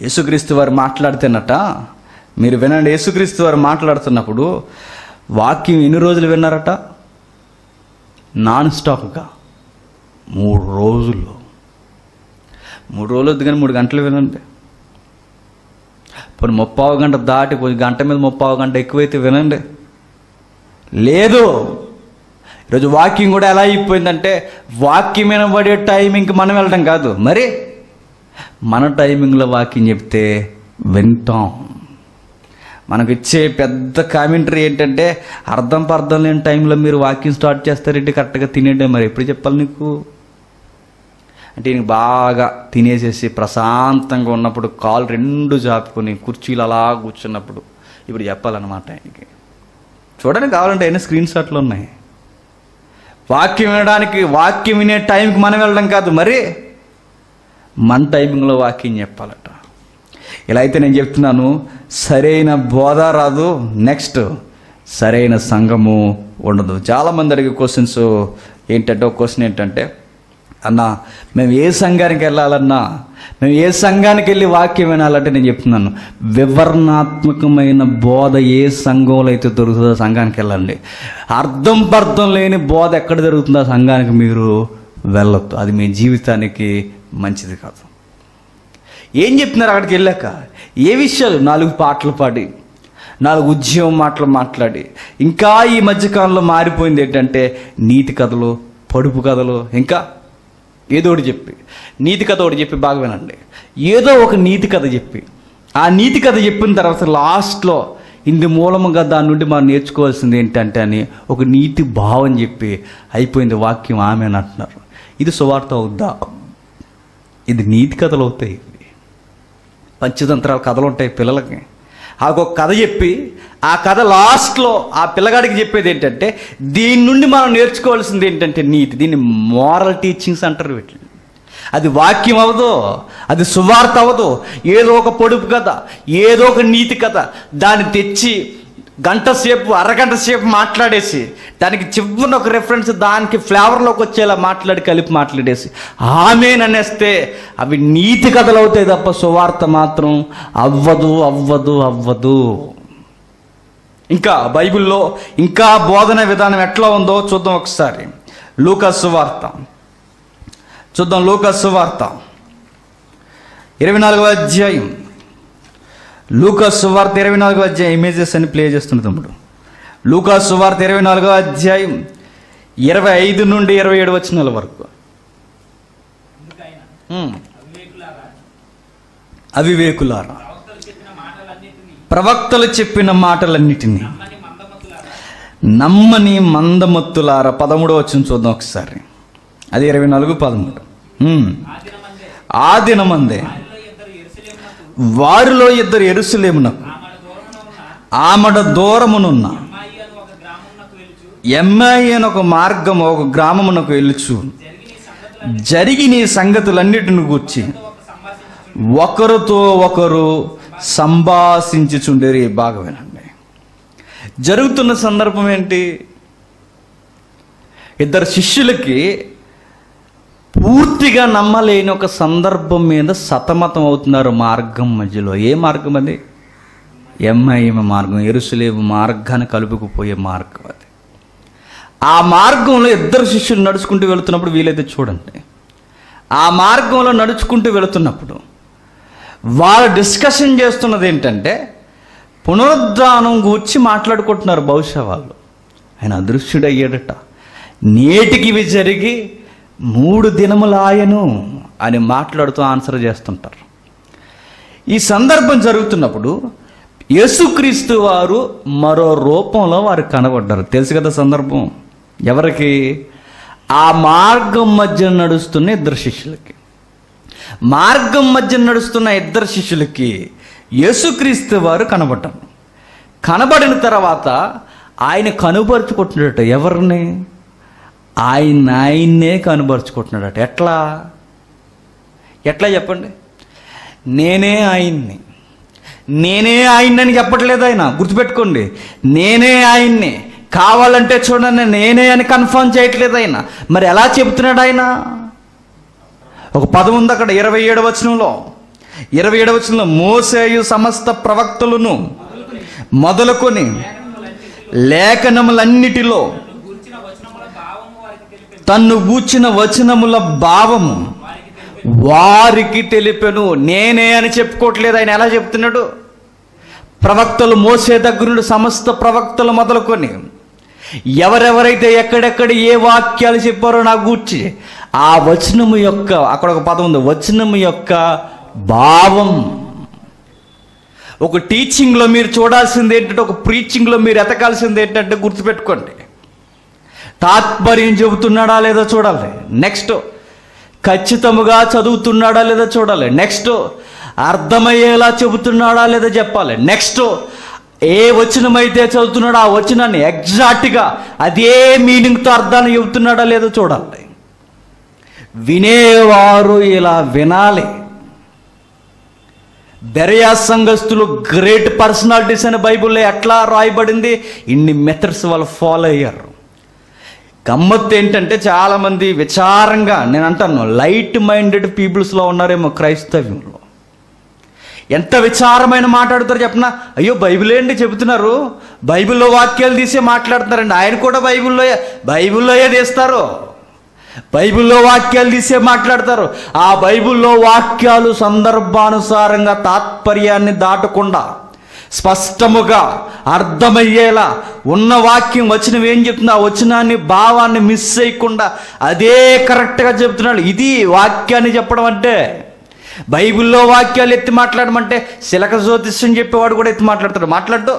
యేసుక్రీస్తు వారు మాట్లాడితేనట, మీరు వినండి, యేసుక్రీస్తు వారు మాట్లాడుతున్నప్పుడు వాక్యం ఎన్ని రోజులు విన్నారట? నాన్ స్టాప్గా 3 రోజుల్లో. 3 రోజులు వద్దు కానీ 3 గంటలు వినండి. ఇప్పుడు 30 గంట దాటి కొంచెం గంట మీద 30 గంట ఎక్కువైతే వినండి. లేదు, ఈరోజు వాక్యం కూడా ఎలా అయిపోయిందంటే వాక్యం వినబడే టైమింగ్కి మనం వెళ్ళడం కాదు, మరి మన టైమింగ్లో వాక్యం చెప్తే వింటాం. మనకు ఇచ్చే పెద్ద కామెంటరీ ఏంటంటే అర్థం పర్థం లేని టైంలో మీరు వాక్యం స్టార్ట్ చేస్తారేంటి, కరెక్ట్గా తినేంటే మరి ఎప్పుడు చెప్పాలి నీకు అంటే? నీకు బాగా తినేసేసి ప్రశాంతంగా ఉన్నప్పుడు కాలు 2 జాపుకొని కుర్చీలు అలా కూర్చున్నప్పుడు ఇప్పుడు చెప్పాలన్నమాట ఆయనకి. చూడండి, కావాలంటే అయినా స్క్రీన్ షాట్లు ఉన్నాయి. వాక్యం వినడానికి, వాక్యం వినే టైంకి మనం వెళ్ళడం కాదు, మరి మన టైమింగ్లో వాక్యం చెప్పాలట. ఇలా అయితే నేను చెప్తున్నాను, సరైన బోధ రాదు. నెక్స్ట్ సరైన సంఘము ఉండదు. చాలామంది అడిగే క్వశ్చన్స్ ఏంటంటే, ఒక క్వశ్చన్ ఏంటంటే, అన్న మేము ఏ సంఘానికి వెళ్ళాలన్నా, మేము ఏ సంఘానికి వెళ్ళి వాక్యం వినాలంటే నేను చెప్తున్నాను, వివరణాత్మకమైన బోధ ఏ సంఘంలో అయితే దొరుకుతుందో సంఘానికి వెళ్ళండి. అర్థం పర్థం లేని బోధ ఎక్కడ జరుగుతుందో ఆ సంఘానికి మీరు వెళ్ళొద్దు. అది మీ జీవితానికి మంచిది కాదు. ఏం చెప్తున్నారు అక్కడికి వెళ్ళాక? ఏ విషయాలు? 4 పాటలు పాడి, 4 ఉద్యమం మాటలు మాట్లాడి, ఇంకా ఈ మధ్యకాలంలో మారిపోయింది ఏంటంటే నీతి కథలు, పొడుపు కథలు, ఇంకా ఏదో ఒకటి చెప్పి, నీతి కథ ఒకటి చెప్పి బాగా వినండి, ఏదో ఒక నీతి కథ చెప్పి, ఆ నీతి కథ చెప్పిన తర్వాత లాస్ట్లో ఇందు మూలముగా దాని నుండి మనం నేర్చుకోవాల్సింది ఏంటంటే అని ఒక నీతి భావం చెప్పి అయిపోయింది వాక్యం ఆమె అని అంటున్నారు. ఇది సువార్త అవుద్దా? ఇది నీతి కథలు అవుతాయి, పంచతంత్రాల కథలు ఉంటాయి పిల్లలకి. ఒక కథ చెప్పి ఆ కథ లాస్ట్లో ఆ పిల్లగాడికి చెప్పేది ఏంటంటే దీని నుండి మనం నేర్చుకోవాల్సింది ఏంటంటే నీతి. దీన్ని మోరల్ టీచింగ్స్ అంటారు వీటిని. అది వాక్యం అవ్వదు, అది సువార్త అవ్వదు. ఏదో ఒక పొడుపు కథ, ఏదో ఒక నీతి కథ దాన్ని తెచ్చి గంట సేపు, అరగంట సేపు మాట్లాడేసి దానికి చివరిన ఒక రెఫరెన్స్ దానికి ఫ్లేవర్లోకి వచ్చేలా కలిపి మాట్లాడేసి ఆమెననేస్తే అవి నీతి కథలు అవుతాయి తప్ప సువార్త మాత్రం అవ్వదు అవ్వదు అవ్వదు. ఇంకా బైబిల్లో ఇంకా బోధన విధానం ఎట్లా ఉందో చూద్దాం ఒకసారి. లూకా సువార్త చూద్దాం. లూకా సువార్త 24వ అధ్యాయం. లూకా సువార్త 24వ అధ్యాయం. ఇమేజెస్ అని ప్లే చేస్తున్న తమ్ముడు. లూకా సువార్త 24వ అధ్యాయం 25 నుండి 27 వచనాల వరకు. అవివేకులారా, ప్రవక్తలు చెప్పిన మాటలన్నిటినీ నమ్మని మందమత్తులారా. 13వ వచనం చూద్దాం ఒకసారి. అది 24:13. ఆ దినమందే వారిలో 2 యెరూషలేమునకు ఆమడ దూరమునున్న ఎమ్మాయి అని ఒక మార్గం, ఒక గ్రామమునకు వెళ్ళుచు జరిగిన ఈ సంగతులన్నిటిని గూర్చి ఒకరితో ఒకరు సంభాషించుచుండేరి. బాగా వినండి. జరుగుతున్న సందర్భం ఏంటి? 2 శిష్యులకి పూర్తిగా నమ్మలేని ఒక సందర్భం మీద సతమతం అవుతున్నారు మార్గం మధ్యలో. ఏ మార్గం అది? ఎమ్మాయిమ మార్గం, యెరూషలేము మార్గాన్ని కలుపుకుపోయే మార్గం అది. ఆ మార్గంలో 2 శిష్యులు నడుచుకుంటూ వెళుతున్నప్పుడు, వీలైతే చూడండి, ఆ మార్గంలో నడుచుకుంటూ వెళుతున్నప్పుడు వాళ్ళు డిస్కషన్ చేస్తున్నది ఏంటంటే పునరుద్ధానం గూర్చి మాట్లాడుకుంటున్నారు. బహుశా వాళ్ళు, ఆయన అదృశ్యుడయ్యాడట, నేటికి ఇవి జరిగి 3 దినములాయను అని మాట్లాడుతూ ఆన్సర్ చేస్తుంటారు. ఈ సందర్భం జరుగుతున్నప్పుడు యేసుక్రీస్తు వారు మరో రూపంలో వారు కనబడ్డారు. తెలుసు కదా సందర్భం ఎవరికి? ఆ మార్గం మధ్య నడుస్తున్న 2 శిష్యులకి. మార్గం మధ్య నడుస్తున్న 2 శిష్యులకి యేసుక్రీస్తు వారు కనబడ్డారు. కనబడిన తర్వాత ఆయన కనుపరుచుకుంటున్నాడట. ఎవరిని? ఆయన్నే కనుపరుచుకుంటున్నాడట. ఎట్లా చెప్పండి? నేనే ఆయన్ని అని చెప్పట్లేదు ఆయన. గుర్తుపెట్టుకోండి, నేనే ఆయన్ని, కావాలంటే చూడండి నేనే అని కన్ఫర్మ్ చేయట్లేదు ఆయన. మరి ఎలా చెబుతున్నాడు ఆయన? ఒక పదం ఉంది అక్కడ 27వ వచనంలో. 27వ వచనంలో మోసేయు సమస్త ప్రవక్తలను మొదలుకొని లేఖనములన్నిటిలో తన్ను గూర్చిన వచనముల భావము వారికి తెలిపెను. నేనే అని చెప్పుకోవట్లేదు ఆయన. ఎలా చెప్తున్నాడు? ప్రవక్తలు మోసే దగ్గర నుండి సమస్త ప్రవక్తలు మొదలుకొని ఎవరెవరైతే ఎక్కడెక్కడ ఏ వాక్యాలు చెప్పారో నాకు గూర్చి ఆ వచనము యొక్క, అక్కడ ఒక పదం ఉంది, వచనము యొక్క భావం. ఒక టీచింగ్లో మీరు చూడాల్సింది ఏంటంటే, ఒక ప్రీచింగ్లో మీరు ఎతకాల్సింది ఏంటంటే గుర్తుపెట్టుకోండి, తాత్పర్యం చెబుతున్నాడా లేదా చూడాలి. నెక్స్ట్ ఖచ్చితముగా చదువుతున్నాడా లేదా చూడాలి. నెక్స్ట్ అర్థమయ్యేలా చెబుతున్నాడా లేదా చెప్పాలి. నెక్స్ట్ ఏ వచనం అయితే చదువుతున్నాడో ఆ వచనాన్ని ఎగ్జాక్ట్గా అదే మీనింగ్తో అర్థాన్ని చెబుతున్నాడా లేదో చూడాలి. వినేవారు ఇలా వినాలి. బెరయా సంఘస్థులు గ్రేట్ పర్సనాలిటీస్ అని బైబిల్లో ఎట్లా రాయబడింది? ఇన్ని మెథడ్స్ వాళ్ళు ఫాలో అయ్యారు. గమ్మత్తు ఏంటంటే చాలామంది విచారంగా, నేను అంటాను లైట్ మైండెడ్ పీపుల్స్లో ఉన్నారేమో క్రైస్తవ్యంలో. ఎంత విచారమైన మాట్లాడుతారు చెప్పనా? అయ్యో బైబిల్ ఏంటి చెబుతున్నారు, బైబిల్లో వాక్యాలు తీసే మాట్లాడుతున్నారండి. ఆయన కూడా బైబిల్లోయే తీస్తారు, బైబిల్లో వాక్యాలు తీసే మాట్లాడతారు. ఆ బైబిల్లో వాక్యాలు సందర్భానుసారంగా తాత్పర్యాన్ని దాటకుండా స్పష్టముగా అర్థమయ్యేలా ఉన్న వాక్యం వచనం ఏం చెప్తుంది, ఆ వచనాన్ని భావాన్ని మిస్ చేయకుండా అదే కరెక్ట్గా చెప్తున్నాడు. ఇది వాక్యాన్ని చెప్పడం అంటే. బైబిల్లో వాక్యాలు ఎత్తి మాట్లాడమంటే శిలక జ్యోతిష్యం చెప్పేవాడు కూడా ఎత్తి మాట్లాడు.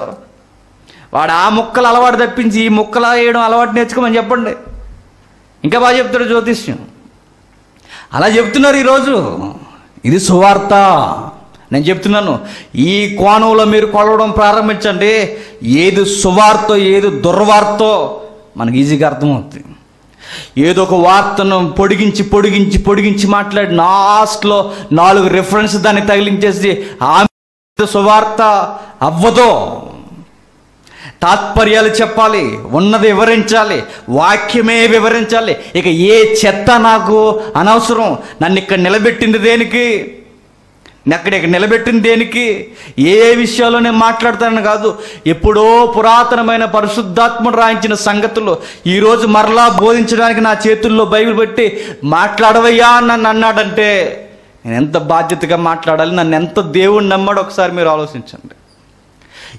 వాడు ఆ ముక్కలు అలవాటు తప్పించి ఈ ముక్కలు వేయడం అలవాటు నేర్చుకోమని చెప్పండి, ఇంకా బాగా చెప్తాడు జ్యోతిష్యం. అలా చెప్తున్నారు ఈరోజు. ఇది సువార్త. నేను చెప్తున్నాను, ఈ కోణంలో మీరు కొలవడం ప్రారంభించండి. ఏది సువార్తో ఏది దుర్వార్తో మనకి ఈజీగా అర్థమవుతుంది. ఏదో ఒక వార్తను పొడిగించి మాట్లాడి లాస్ట్లో 4 రిఫరెన్స్ దాన్ని తగిలించేసి ఆమె సువార్త అవ్వదో. తాత్పర్యాలు చెప్పాలి, ఉన్నది వివరించాలి, వాక్యమే వివరించాలి. ఇక ఏ చెత్త నాకు అనవసరం. నన్ను ఇక్కడ నిలబెట్టింది దేనికి, అక్కడ నిలబెట్టింది దేనికి, ఏ విషయాల్లో నేను మాట్లాడతానని కాదు. ఎప్పుడో పురాతనమైన పరిశుద్ధాత్ముడు రాయించిన సంగతులు ఈరోజు మరలా బోధించడానికి నా చేతుల్లో బైబిల్ పెట్టి మాట్లాడవయ్యా నన్ను అన్నాడంటే నేను ఎంత బాధ్యతగా మాట్లాడాలి, నన్ను ఎంత దేవుడు నమ్మాడు ఒకసారి మీరు ఆలోచించండి.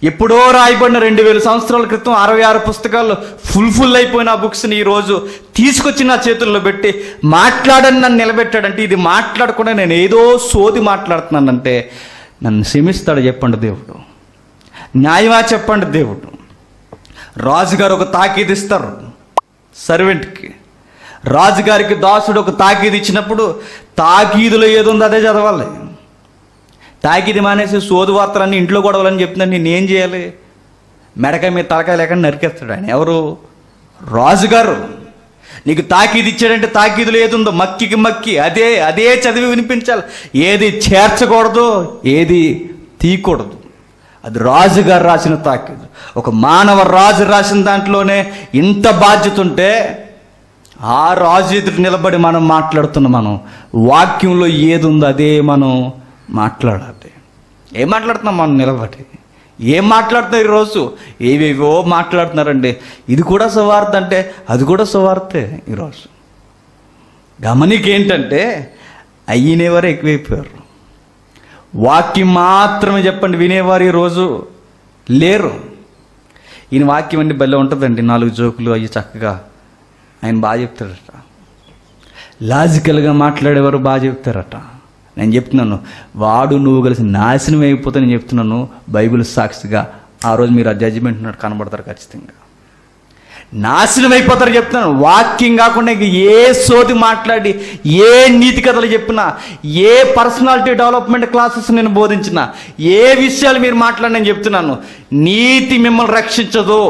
ఎప్పుడో రాయబడిన 2000 సంవత్సరాల క్రితం 66 పుస్తకాల్లో ఫుల్ అయిపోయిన ఆ బుక్స్ని ఈరోజు తీసుకొచ్చి నా చేతుల్లో పెట్టి మాట్లాడని నన్ను నిలబెట్టాడంటే, ఇది మాట్లాడకుండా నేను ఏదో సోది మాట్లాడుతున్నానంటే నన్ను క్షమిస్తాడు చెప్పండి దేవుడు, న్యాయమా చెప్పండి దేవుడు. రాజుగారు ఒక తాకీదు ఇస్తారు సర్వెంట్కి. రాజుగారికి దాసుడు ఒక తాకీదు ఇచ్చినప్పుడు తాకీదులో ఏదో ఉందో అదే చదవాలి. తాకిది మానేసి సోదు వార్తలన్నీ ఇంట్లో గొడవలని చెప్తున్నాను, నేను ఏం చేయాలి? మెడకాయ మీద తలకాయ లేకుండా నరికేస్తాడు ఆయన. ఎవరు? రాజుగారు. నీకు తాకీదు ఇచ్చాడంటే తాకీదులో ఏది ఉందో మక్కి అదే చదివి వినిపించాలి. ఏది చేర్చకూడదు, ఏది తీయకూడదు. అది రాజుగారు రాసిన తాకీదు. ఒక మానవ రాజు రాసిన దాంట్లోనే ఇంత బాధ్యత ఉంటే ఆ రాజు ఎదురు నిలబడి మనం మాట్లాడుతున్నాం. మనం వాక్యంలో ఏది ఉందో అదే మనం మాట్లాడాలి. ఏం మాట్లాడుతున్నాం మనం నిలబడి? ఏం మాట్లాడుతున్నారు ఈరోజు? ఏవేవో మాట్లాడుతున్నారండి. ఇది కూడా సువార్త అంటే అది కూడా సువార్తే. ఈరోజు గమనికేంటంటే అయ్యినేవారు ఎక్కువైపోయారు. వాక్యం మాత్రమే చెప్పండి వినేవారు ఈరోజు లేరు. ఈయన వాక్యం అండి భలే ఉంటుందండి, 4 జోకులు అయ్యి చక్కగా ఆయన బాగా చెప్తారట. లాజికల్గా మాట్లాడేవారు బాగా చెప్తారట. నేను చెప్తున్నాను, వాడు నువ్వు కలిసి నాశనం అయిపోతే నేను చెప్తున్నాను బైబిల్ సాక్షిగా. ఆ రోజు మీరు ఆ జడ్జిమెంట్ కనబడతారు, ఖచ్చితంగా నాశనం అయిపోతారు చెప్తున్నాను. వాక్యం కాకుండా ఏ సోది మాట్లాడి ఏ నీతి కథలు చెప్పినా, ఏ పర్సనాలిటీ డెవలప్మెంట్ క్లాసెస్ నేను బోధించినా, ఏ విషయాలు మీరు మాట్లాడి నేను చెప్తున్నాను, నీతి మిమ్మల్ని రక్షించదు,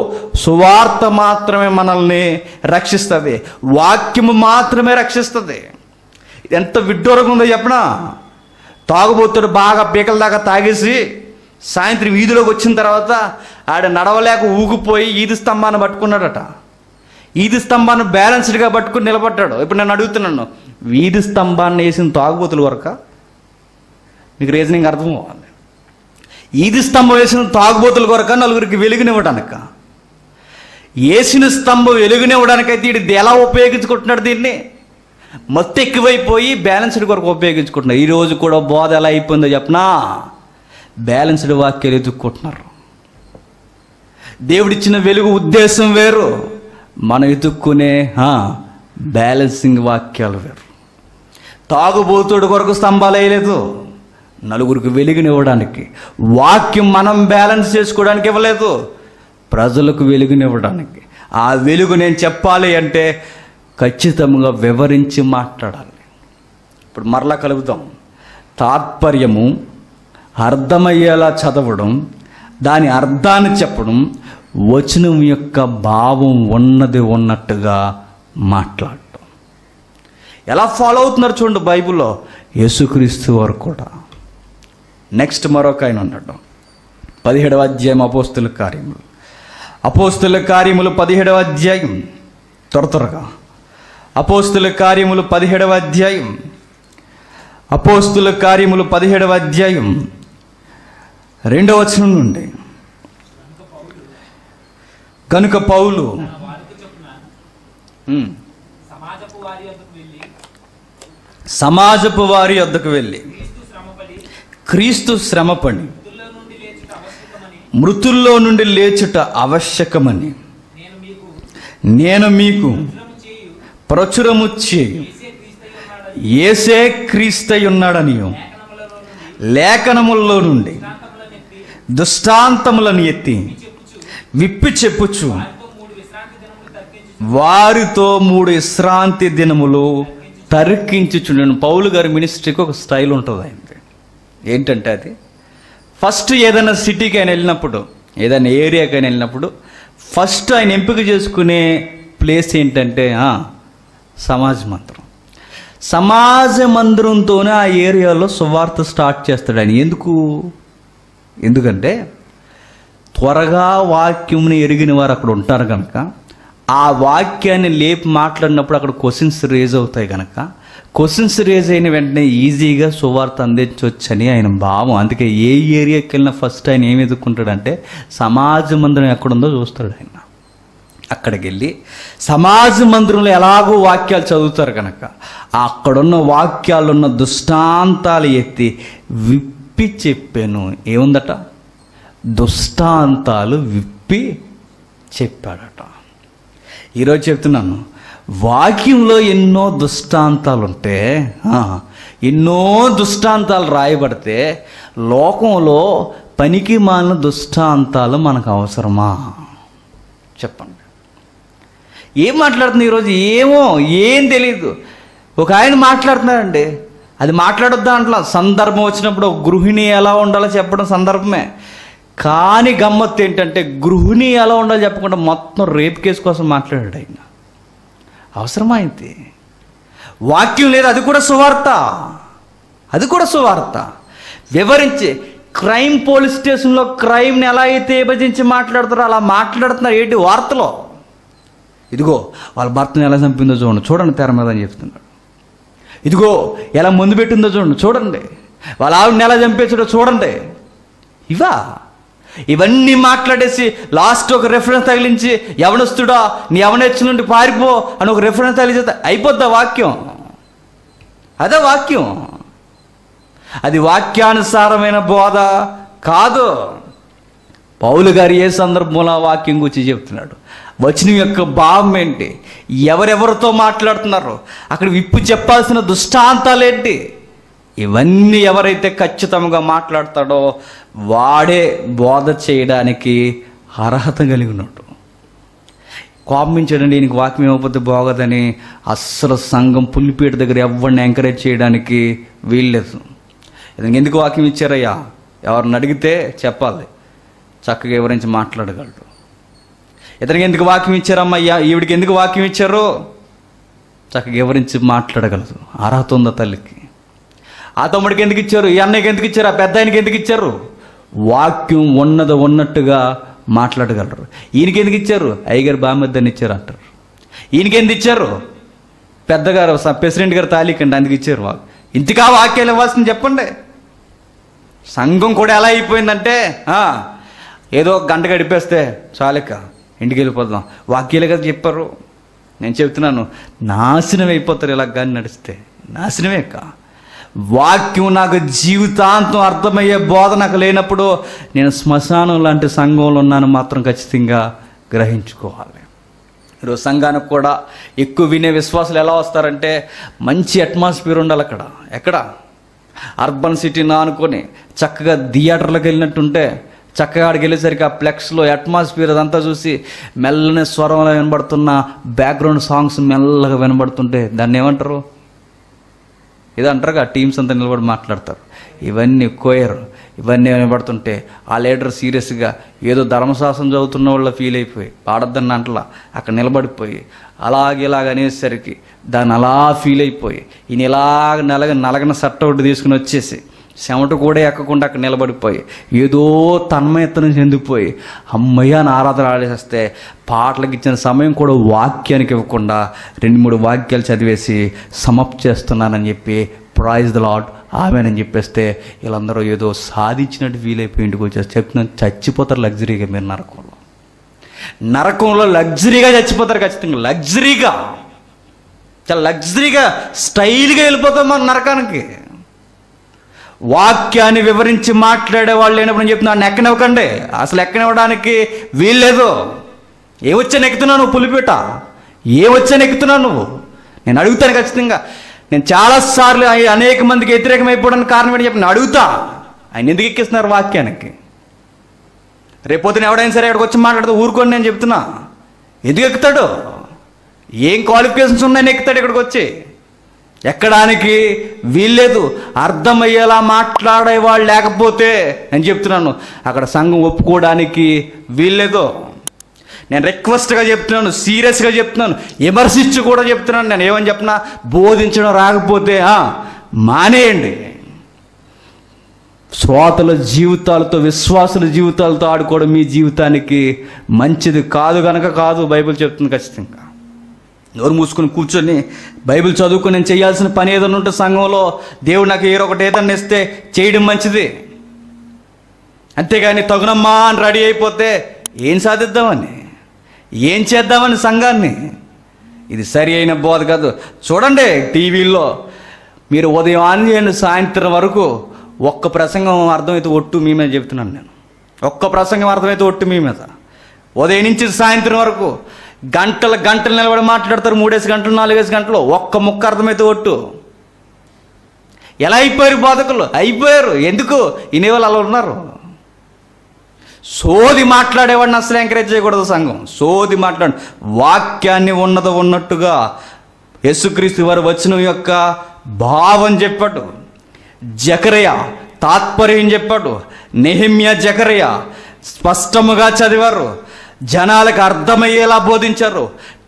సువార్త మాత్రమే మనల్ని రక్షిస్తుంది, వాక్యము మాత్రమే రక్షిస్తుంది. ఎంత విడ్డూరంగా ఉందో చెప్పనా? తాగుబోతుడు బాగా పీకల దాకా తాగేసి సాయంత్రం వీధిలోకి వచ్చిన తర్వాత ఆడ నడవలేక ఊగిపోయి ఈది స్తంభాన్ని పట్టుకున్నాడట. ఈది స్తంభాన్ని బ్యాలెన్స్డ్గా పట్టుకుని నిలబడ్డాడు. ఇప్పుడు నేను అడుగుతున్నాను, వీధి స్తంభాన్ని వేసిన తాగుబోతుల వరక? మీకు రీజనింగ్ అర్థం అవ్వాలి. ఈది స్తంభం వేసిన తాగుబోతుల వరక నలుగురికి వెలుగునివ్వడానిక? వేసిన స్తంభం వెలుగునివ్వడానికైతే ఇది ఎలా ఉపయోగించుకుంటున్నాడు? దీన్ని మొత్తం ఎక్కువైపోయి బ్యాలెన్స్డ్ కొరకు ఉపయోగించుకుంటున్నారు. ఈరోజు కూడా బోధ ఎలా అయిపోయిందో చెప్పనా? బ్యాలెన్స్డ్ వాక్యాలు ఎదుక్కుంటున్నారు. దేవుడిచ్చిన వెలుగు ఉద్దేశం వేరు, మనం ఎదుక్కునే బ్యాలెన్సింగ్ వాక్యాలు వేరు. తాగుబోతుడు కొరకు స్తంభాలు వేయలేదు, నలుగురికి వెలుగునివ్వడానికి. వాక్యం మనం బ్యాలెన్స్ చేసుకోవడానికి ఇవ్వలేదు, ప్రజలకు వెలుగునివ్వడానికి. ఆ వెలుగు నేను చెప్పాలి అంటే ఖచ్చితంగా వివరించి మాట్లాడాలి. ఇప్పుడు మరలా కలుపుతాం. తాత్పర్యము అర్థమయ్యేలా చదవడం, దాని అర్థాన్ని చెప్పడం, వచనం యొక్క భావం ఉన్నది ఉన్నట్టుగా మాట్లాడటం. ఎలా ఫాలో అవుతున్నారు చూడండి బైబిల్లో. యేసుక్రీస్తు వారు కూడా నెక్స్ట్ మరొక ఆయన ఉన్నాడు. 17వ అధ్యాయం అపోస్తుల కార్యములు. అపోస్తుల కార్యములు 17వ అధ్యాయం. త్వరగా అపోస్తుల కార్యములు 17వ అధ్యాయం. అపోస్తుల కార్యములు 17వ అధ్యాయం 2వ వచనం నుండి. కనుక పౌలు సమాజపు వారి వద్దకు వెళ్ళి క్రీస్తు శ్రమపడి మృతుల్లో నుండి లేచుట ఆవశ్యకమని నేను మీకు ప్రచురము చేయు యేసే క్రీస్తై ఉన్నాడని లేఖనములలో నుండి దృష్టాంతములను ఎత్తి విప్పి చెప్పుచు వారితో 3 విశ్రాంతి దినములు తర్కించుచుండెను. పౌలు గారి మినిస్ట్రీకి ఒక స్టైల్ ఉంటుంది ఆయనకి. ఏంటంటే అది ఫస్ట్ ఏదైనా సిటీకి ఆయన వెళ్ళినప్పుడు, ఏదైనా ఏరియాకి ఆయన వెళ్ళినప్పుడు ఫస్ట్ ఆయన ఎంపిక చేసుకునే ప్లేస్ ఏంటంటే సమాజ మందిరం. సమాజ మందిరంతోనే ఆ ఏరియాలో సువార్త స్టార్ట్ చేస్తాడు ఆయన. ఎందుకంటే త్వరగా వాక్యంని ఎరిగిన వారు అక్కడ ఉంటారు కనుక, ఆ వాక్యాన్ని లేపి మాట్లాడినప్పుడు అక్కడ క్వశ్చన్స్ రేజ్ అవుతాయి కనుక, క్వశ్చన్స్ రేజ్ అయిన వెంటనే ఈజీగా సువార్త అందించవచ్చని ఆయన భావం. అందుకే ఏ ఏరియాకి వెళ్ళినా ఫస్ట్ ఆయన ఏమి ఎదుర్కొంటాడంటే సమాజ మందిరం ఎక్కడుందో చూస్తాడు ఆయన. అక్కడికి వెళ్ళి సమాజ మందిరంలో ఎలాగో వాక్యాలు చదువుతారు కనుక అక్కడున్న వాక్యాలున్న దృష్టాంతాలు ఎత్తి విప్పి చెప్పాను. ఏముందట? దృష్టాంతాలు విప్పి చెప్పాడట. ఈరోజు చెప్తున్నాను, వాక్యంలో ఎన్నో దృష్టాంతాలు ఉంటే, ఎన్నో దృష్టాంతాలు రాయబడితే లోకంలో పనికి మాలిన దృష్టాంతాలు మనకు అవసరమా? చెప్పండి. ఏం మాట్లాడుతుంది ఈరోజు? ఏం తెలియదు. ఒక ఆయన మాట్లాడుతున్నారండి, అది మాట్లాడొద్దా అంటలా. సందర్భం వచ్చినప్పుడు గృహిణి ఎలా ఉండాలో చెప్పడం సందర్భమే. కానీ గమ్మత్తు ఏంటంటే గృహిణి ఎలా ఉండాలో చెప్పకుండా మొత్తం రేప్ కేసు కోసం మాట్లాడాడు ఆయన. అవసరమా అయితే? వాక్యం లేదు, అది కూడా సువార్త. వివరించి క్రైమ్ పోలీస్ స్టేషన్లో క్రైమ్ని ఎలా అయితే విభజించి మాట్లాడతారో అలా మాట్లాడుతున్నారు. ఏంటి వార్తలో? ఇదిగో వాళ్ళ భర్తను ఎలా చంపిందో చూడండి తెర మీద అని చెప్తున్నాడు. ఇదిగో ఎలా ముందు పెట్టిందో చూడండి. వాళ్ళ ఆవిడని ఎలా చంపేసాడో చూడండి. ఇవన్నీ మాట్లాడేసి లాస్ట్ ఒక రెఫరెన్స్ తగిలించి యవనస్తుడా నీ యవనెచ్చు నుండి పారిపో అని ఒక రెఫరెన్స్ తగిలిస్తే అయిపోద్దా వాక్యం? అదే వాక్యం. అది వాక్యానుసారమైన బోధ కాదు. పౌలు గారు ఏ సందర్భంలో వాక్యం గురించి చెప్తున్నాడు? వచనం యొక్క భావం ఏంటి? ఎవరెవరితో మాట్లాడుతున్నారు? అక్కడ విప్పు చెప్పాల్సిన దృష్టాంతాలు ఏంటి? ఇవన్నీ ఎవరైతే ఖచ్చితంగా మాట్లాడతాడో వాడే బోధ చేయడానికి అర్హత కలిగి ఉన్నాడు. కోపించడండి, ఈయనకి వాక్యం ఇవ్వకపోతే బాగోదని అస్సలు సంఘం పుల్లిపీట దగ్గర ఎవరిని ఎంకరేజ్ చేయడానికి వీల్లేదు. ఎందుకు వాక్యం ఇచ్చారయ్యా? ఎవరిని అడిగితే చెప్పాలి, చక్కగా వివరించి మాట్లాడగలడు. ఇతనికి ఎందుకు వాక్యం ఇచ్చారమ్మయ్యా, ఈవిడికి ఎందుకు వాక్యం ఇచ్చారో చక్కగా వివరించి మాట్లాడగలదు. అర్హత ఉందా తల్లికి? ఆ తమ్ముడికి ఎందుకు ఇచ్చారు, ఈ అన్నయ్యకి ఎందుకు ఇచ్చారు, ఆ పెద్ద ఆయనకి ఎందుకు ఇచ్చారు? వాక్యం ఉన్నట్టుగా మాట్లాడగలరు. ఈయనకి ఎందుకు ఇచ్చారు? అయ్యగారు బామద్దని ఇచ్చారు అంటారు. ఈయనకి ఎందుకు ఇచ్చారు? పెద్దగారు ప్రెసిడెంట్ గారు తాలీకండి అందుకు ఇచ్చారు. వాళ్ళు ఇంతగా వాక్యాలు ఇవ్వాల్సింది చెప్పండి. సంఘం కూడా ఎలా అయిపోయిందంటే ఏదో గంట గడిపేస్తే చాలక ఇంటికి వెళ్ళిపోదాం, వాక్యాలే కదా చెప్పారు. నేను చెప్తున్నాను, నాశనం అయిపోతారు ఇలా కానీ నడిస్తే. నాశనమే వాక్యం నాకు జీవితాంతం అర్థమయ్యే బోధ నాకు లేనప్పుడు నేను శ్మశానం లాంటి సంఘంలో ఉన్నాను మాత్రం ఖచ్చితంగా గ్రహించుకోవాలి. ఈరోజు సంఘానికి కూడా ఎక్కువ వినే విశ్వాసాలు ఎలా వస్తారంటే మంచి అట్మాస్ఫియర్ ఉండాలి అక్కడ. ఎక్కడ? అర్బన్ సిటీనా అనుకొని చక్కగా థియేటర్లకు వెళ్ళినట్టుంటే చక్కగా ఆడికి వెళ్ళేసరికి ఆ ఫ్లెక్స్లో అట్మాస్ఫియర్ అదంతా చూసి మెల్లనే స్వరంలో వినబడుతున్న బ్యాక్గ్రౌండ్ సాంగ్స్ మెల్లగా వినబడుతుంటే దాన్ని ఏమంటారు? ఇది అంటారుగా, టీమ్స్ అంతా నిలబడి మాట్లాడతారు. ఇవన్నీ కోయర్, ఇవన్నీ వినబడుతుంటే ఆ లీడర్ సీరియస్గా ఏదో ధర్మశాస్త్రం చదువుతున్న వాళ్ళ ఫీల్ అయిపోయి పాడొద్దని అంటలా అక్కడ నిలబడిపోయి ఇలాగ అనేసరికి దాన్ని అలా ఫీల్ అయిపోయి ఈయన ఇలాగ నలగన సట్ట ఒకటి తీసుకుని వచ్చేసి చెమట కూడా ఎక్కకుండా అక్కడ నిలబడిపోయి ఏదో తన్మయత్నం చెందిపోయి అమ్మయ్య అని ఆరాధన ఆడేస్తే పాటలకు ఇచ్చిన సమయం కూడా వాక్యానికి ఇవ్వకుండా 2-3 వాక్యాలు చదివేసి సమాప్తి చేస్తున్నానని చెప్పి ప్రైజ్ ద లార్డ్ ఆమెనని చెప్పేస్తే వీళ్ళందరూ ఏదో సాధించినట్టు ఫీల్ అయిపోయి ఇంటికి వచ్చేసి చెప్తున్నాను, చచ్చిపోతారు లగ్జరీగా. మీరు నరకంలో లగ్జరీగా చచ్చిపోతారు ఖచ్చితంగా. లగ్జరీగా, చాలా లగ్జరీగా స్టైల్గా వెళ్ళిపోతాం మన నరకానికి. వాక్యాన్ని వివరించి మాట్లాడే వాళ్ళు లేనప్పుడు నేను చెప్తున్నాను, ఎక్కనివ్వకండి. అసలు ఎక్కనివ్వడానికి వీల్లేదు. ఏమొచ్చాను ఎక్కుతున్నావు నువ్వు పులిపీట? ఏమొచ్చాను ఎక్కుతున్నావు నువ్వు? నేను అడుగుతాను ఖచ్చితంగా. నేను చాలాసార్లు అనేక మందికి వ్యతిరేకమైపోవడానికి కారణం ఏంటి చెప్పి నేను అడుగుతా. ఆయన ఎందుకు ఎక్కిస్తున్నారు వాక్యానికి? రేపొద్దున ఎవడైనా సరే ఇక్కడికి వచ్చి మాట్లాడితే ఊరుకొని నేను చెప్తున్నా. ఎందుకు ఎక్కుతాడు? ఏం క్వాలిఫికేషన్స్ ఉన్నాయని ఎక్కుతాడు ఇక్కడికి వచ్చి? ఎక్కడానికి వీల్లేదు. అర్థమయ్యేలా మాట్లాడేవాళ్ళు లేకపోతే నేను చెప్తున్నాను అక్కడ సంఘం ఒప్పుకోవడానికి వీల్లేదు. నేను రిక్వెస్ట్గా చెప్తున్నాను, సీరియస్గా చెప్తున్నాను, విమర్శించి కూడా చెప్తున్నాను. నేను ఏమని చెప్పినా బోధించడం రాకపోతే మానేయండి. శ్రోతల జీవితాలతో, విశ్వాసుల జీవితాలతో ఆడుకోవడం మీ జీవితానికి మంచిది కాదు కనుక కాదు. బైబిల్ చెప్తుంది ఖచ్చితంగా. నోరు మూసుకొని కూర్చొని బైబిల్ చదువుకొని నేను చేయాల్సిన పని ఏదైనా ఉంటే సంఘంలో దేవుడు నాకు ఒకటి ఏదన్నా ఇస్తే చేయడం మంచిది. అంతేగాని తగునమ్మా అని రెడీ అయిపోతే ఏం సాధిద్దామని, ఏం చేద్దామని సంఘాన్ని? ఇది సరి అయిన బోధ కాదు. చూడండి టీవీల్లో మీరు ఉదయం ఆన్ చేయండి, సాయంత్రం వరకు ఒక్క ప్రసంగం అర్థమైతే ఒట్టు మీ మీద చెప్తున్నాను నేను. ఒక్క ప్రసంగం అర్థమైతే ఒట్టు మీ మీద. ఉదయం నుంచి సాయంత్రం వరకు గంటలు నిలబడి మాట్లాడతారు. 3 గంటలు 4 గంటలు ఒక్క ముక్క అర్థమైతే ఒట్టు. ఎలా అయిపోయారు బోధకులు? అయిపోయారు. ఎందుకు? ఇనేవాళ్ళు అలా ఉన్నారు. సోది మాట్లాడేవాడిని అసలు ఎంకరేజ్ చేయకూడదు సంఘం. సోది మాట్లాడు. వాక్యాన్ని ఉన్నదో ఉన్నట్టుగా యేసుక్రీస్తు వారు వచనం యొక్క భావం చెప్పాడు. జకరియా తాత్పర్యం చెప్పాడు. నెహెమ్యా జకరియా స్పష్టముగా చదివారు. జనాలకు అర్థమయ్యేలా బోధించారు.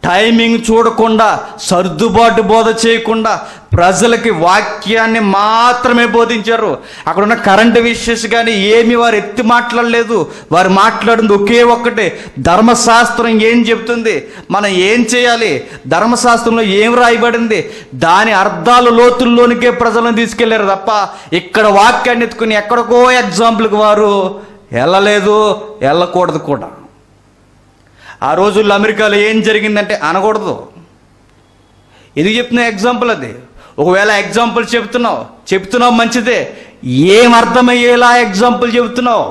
టైమింగ్ చూడకుండా, సర్దుబాటు బోధ చేయకుండా ప్రజలకి వాక్యాన్ని మాత్రమే బోధించారు. అక్కడ ఉన్న కరెంట్ విషయస్ కానీ ఏమి వారు ఎత్తి మాట్లాడలేదు. వారు మాట్లాడింది ఒకే ఒక్కటే, ధర్మశాస్త్రం ఏం చెప్తుంది, మనం ఏం చేయాలి, ధర్మశాస్త్రంలో ఏం రాయబడింది, దాని అర్థాలు లోతుల్లోనికే ప్రజలను తీసుకెళ్లారు తప్ప ఇక్కడ వాక్యాన్ని ఎత్తుకుని ఎక్కడికో ఎగ్జాంపుల్కి వారు వెళ్ళలేదు, వెళ్ళకూడదు కూడా. ఆ రోజుల్లో అమెరికాలో ఏం జరిగిందంటే అనకూడదు. ఎందుకు చెప్తున్నా ఎగ్జాంపుల్ అది? ఒకవేళ ఎగ్జాంపుల్ చెప్తున్నావు మంచిదే. ఏం అర్థమయ్యేలా ఎగ్జాంపుల్ చెబుతున్నావు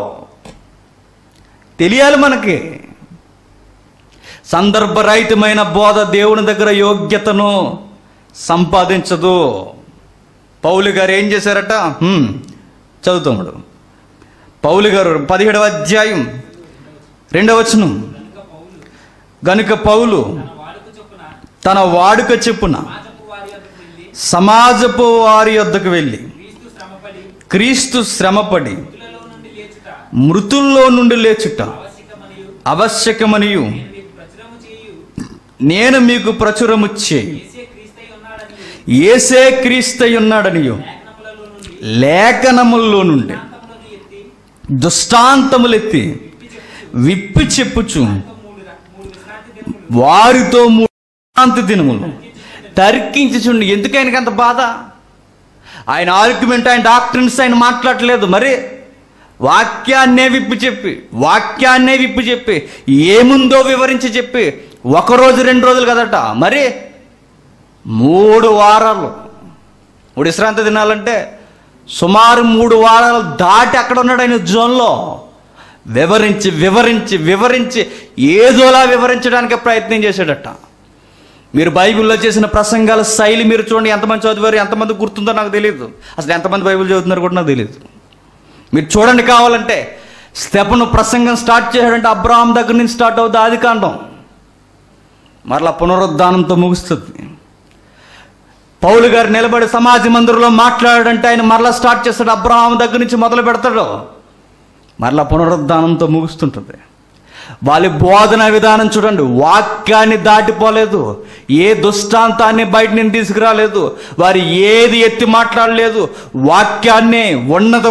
తెలియాలి మనకి. సందర్భరహితమైన బోధ దేవుని దగ్గర యోగ్యతను సంపాదించదు. పౌలు గారు ఏం చేశారట? చదువుతాడు పౌలు గారు 17వ అధ్యాయం 2వ వచనం. గనుక పౌలు తన వాడుక చెప్పున సమాజపు వారి యొద్దకు వెళ్ళి క్రీస్తు శ్రమపడి మృతుల్లో నుండి లేచుట ఆవశ్యకమనియు నేను మీకు ప్రచురము చేయి, యేసే క్రీస్తై ఉన్నాడనియు లేఖనముల్లో నుండి దృష్టాంతములెత్తి విప్పి చెప్పుచు వారితో 3 విశ్రాంతి దినములు తర్కించి చూడండి. ఎందుకు ఆయనకి అంత బాధ? ఆయన ఆర్గ్యుమెంట్, ఆయన డాక్టర్స్ ఆయన మాట్లాడలేదు. మరి వాక్యాన్నే విప్పి చెప్పి ఏముందో వివరించి చెప్పి 1 రోజు 2 రోజులు కదట, మరి 3 వారాలు. 3 విశ్రాంతి దినాలంటే సుమారు 3 వారాలు దాటి అక్కడ ఉన్నాడు ఆయన జోన్లో. వివరించి ఏదోలా వివరించడానికి ప్రయత్నం చేశాడట. మీరు బైబిల్లో చేసిన ప్రసంగాల శైలి మీరు చూడండి. ఎంతమంది చదివారు, ఎంతమంది గుర్తుందో నాకు తెలియదు. అసలు ఎంతమంది బైబిల్ చదువుతున్నారు కూడా నాకు తెలియదు. మీరు చూడండి కావాలంటే. స్తెఫను ప్రసంగం స్టార్ట్ చేశాడంటే అబ్రహాం దగ్గర నుంచి స్టార్ట్ అవుతుంది ఆదికాండం, మరలా పునరుద్ధానంతో ముగుస్తుంది. పౌలు గారు నిలబడి సమాజ మందిరంలో మాట్లాడాడంటే ఆయన మరలా స్టార్ట్ చేస్తాడు, అబ్రహాం దగ్గర నుంచి మొదలు పెడతాడు, మరలా పునరుద్ధానంతో ముగుస్తుంటుంది. వాళ్ళ బోధన విధానం చూడండి, వాక్యాన్ని దాటిపోలేదు, ఏ దుష్టాంతాన్ని బయట నుంచి తీసుకురాలేదు, వారు ఏది ఎత్తి మాట్లాడలేదు. వాక్యాన్ని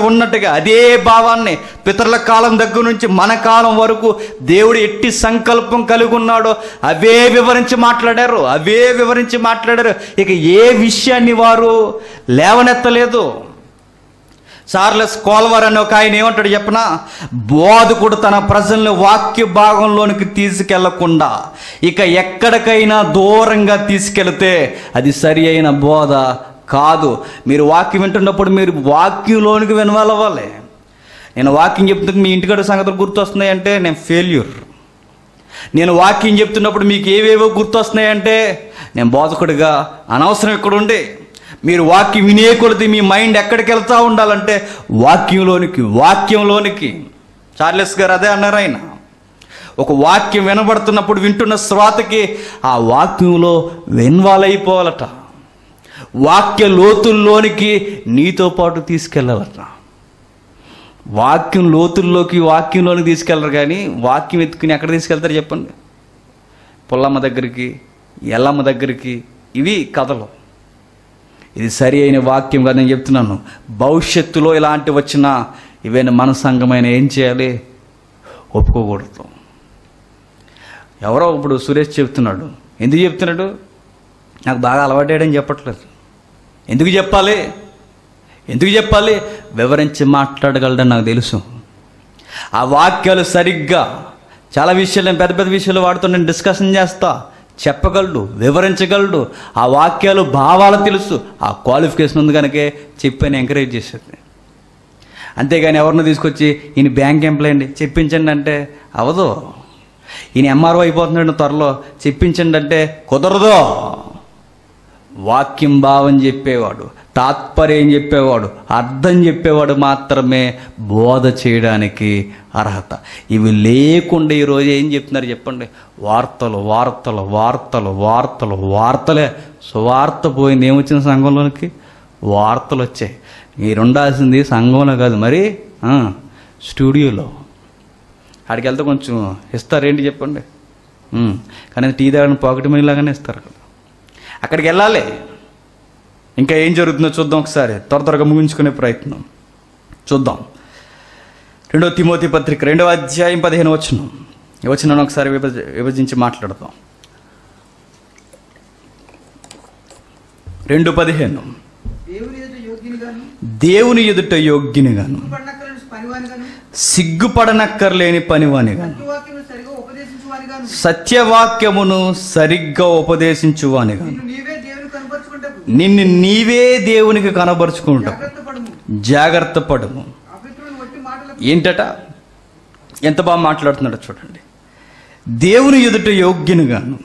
ఉన్నట్టుగా అదే భావాన్ని పితరుల కాలం దగ్గర నుంచి మన కాలం వరకు దేవుడు ఎట్టి సంకల్పం కలిగి ఉన్నాడో అవే వివరించి మాట్లాడారు. ఇక ఏ విషయాన్ని వారు లేవనెత్తలేదు. చార్లెస్ కోల్వర్ అనే ఒక ఆయన ఏమంటాడు చెప్పనా, బోధకుడు తన ప్రజల్ని వాక్య భాగంలోనికి తీసుకెళ్లకుండా ఇక ఎక్కడికైనా దూరంగా తీసుకెళ్తే అది సరి అయిన బోధ కాదు. మీరు వాక్యం వింటున్నప్పుడు మీరు వాక్యంలోనికి వినవాలవ్వాలి. నేను వాక్యం చెప్తున్నప్పుడు మీ ఇంటికాడ సంగతులు గుర్తొస్తున్నాయంటే నేను ఫెయిల్యూర్. నేను వాక్యం చెప్తున్నప్పుడు మీకు ఏవేవో గుర్తొస్తున్నాయంటే నేను బోధకుడిగా అనవసరం ఇక్కడ ఉండే. మీరు వాక్యం వినే కొలది మీ మైండ్ ఎక్కడికి వెళ్తూ ఉండాలంటే వాక్యంలోనికి. చార్లెస్ గారు అదే అన్నారు. ఆయన ఒక వాక్యం వినబడుతున్నప్పుడు వింటున్న శ్రోతకి ఆ వాక్యంలో ఇన్వాల్వ్ అయిపోవాలట. వాక్య లోతుల్లోనికి నీతో పాటు తీసుకెళ్ళాలట. వాక్యంలోనికి తీసుకెళ్ళరు, కానీ వాక్యం ఎత్తుకుని ఎక్కడ తీసుకెళ్తారు చెప్పండి? పుల్లమ్మ దగ్గరికి, ఎల్లమ్మ దగ్గరికి. ఇవి కథలు. ఇది సరి అయిన వాక్యం కాదు. నేను చెప్తున్నాను, భవిష్యత్తులో ఇలాంటి వచ్చినా ఇవైనా మన సంఘమైన ఏం చేయాలి? ఒప్పుకోకూడదు. ఎవరో ఇప్పుడు సురేష్ చెప్తున్నాడు. ఎందుకు చెప్తున్నాడు? నాకు బాగా అలవాటేయడని చెప్పట్లేదు. ఎందుకు చెప్పాలి? వివరించి మాట్లాడగలడని నాకు తెలుసు. ఆ వాక్యాలు సరిగ్గా చాలా విషయాలు, నేను పెద్ద విషయాలు వాడుతూ నేను డిస్కషన్ చేస్తా, చెప్పగలడు, వివరించగలడు. ఆ వాక్యాలు భావాలు తెలుసు. ఆ క్వాలిఫికేషన్ ఉంది కనుకే చెప్పని ఎంకరేజ్ చేసేది. అంతేగాని ఎవరిని తీసుకొచ్చి ఈయన బ్యాంక్ ఎంప్లాయ్ అండి చెప్పించండి అంటే అవదు. ఈయన ఎంఆర్ఓ అయిపోతున్నాడు త్వరలో చెప్పించండి అంటే కుదరదు. వాక్యం భావం చెప్పేవాడు, తాత్పర్యం చెప్పేవాడు, అర్థం చెప్పేవాడు మాత్రమే బోధ చేయడానికి అర్హత. ఇవి లేకుండా ఈరోజు ఏం చెప్తున్నారు చెప్పండి? వార్తలే. సువార్త పోయింది. ఏమొచ్చిన సంఘంలోనికి? వార్తలు వచ్చాయి. మీరు ఉండాల్సింది సంఘంలో కాదు, మరి స్టూడియోలో. అక్కడికి వెళ్తే కొంచెం ఇస్తారేంటి చెప్పండి? కానీ టీ తాగడానికి పాకెట్ మనీ లాగానే ఇస్తారు. అక్కడికి వెళ్ళాలి. ఇంకా ఏం జరుగుతుందో చూద్దాం ఒకసారి. త్వరగా ముగించుకునే ప్రయత్నం చూద్దాం. 2 తిమోతి పత్రిక 2వ అధ్యాయం 15వ వచనం ఒకసారి విభజించి మాట్లాడదాం. 2:15 దేవుని ఎదుట యోగ్యునిగాను సిగ్గుపడనక్కర్లేని పనివానిగాను సత్యవాక్యమును సరిగ్గా ఉపదేశించువానిగాను నిన్ను నీవే దేవునికి కనబరుచుకుంటావు. జాగ్రత్త పడుము. ఏంటట? ఎంత బాగా మాట్లాడుతున్నాడో చూడండి. దేవుని ఎదుట యోగ్యునిగాను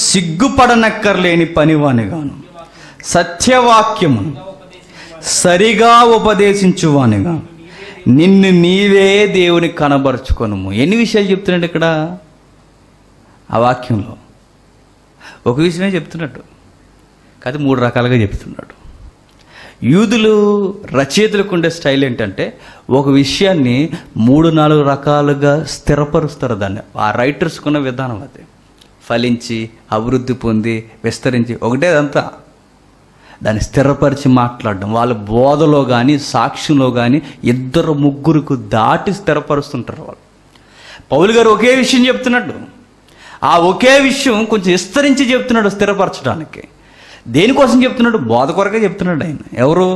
సిగ్గుపడనక్కర్లేని పనివానిగాను సత్యవాక్యమును సరిగా ఉపదేశించువానిగా నిన్ను నీవే దేవునికి కనబరుచుకొనుము. ఎన్ని విషయాలు చెప్తున్నాడు ఇక్కడ ఆ వాక్యంలో? ఒక విషయమే చెప్తున్నట్టు కాదు, 3 రకాలుగా చెప్తున్నాడు. యూదులు రచయితలకు ఉండే స్టైల్ ఏంటంటే ఒక విషయాన్ని 3-4 రకాలుగా స్థిరపరుస్తారు. దాన్ని ఆ రైటర్స్కున్న విధానం అది. ఫలించి, అభివృద్ధి పొంది, విస్తరించి ఒకటే అదంతా. దాన్ని స్థిరపరిచి మాట్లాడడం. వాళ్ళ బోధలో కానీ సాక్ష్యంలో కానీ 2-3 దాటి స్థిరపరుస్తుంటారు వాళ్ళు. పౌలు గారు ఒకే విషయం చెప్తున్నాడు. ఆ ఒకే విషయం కొంచెం విస్తరించి చెప్తున్నాడు స్థిరపరచడానికి. దేనికోసం చెప్తున్నాడు? బోధ కొరకే చెప్తున్నాడు ఆయన. ఎవరు?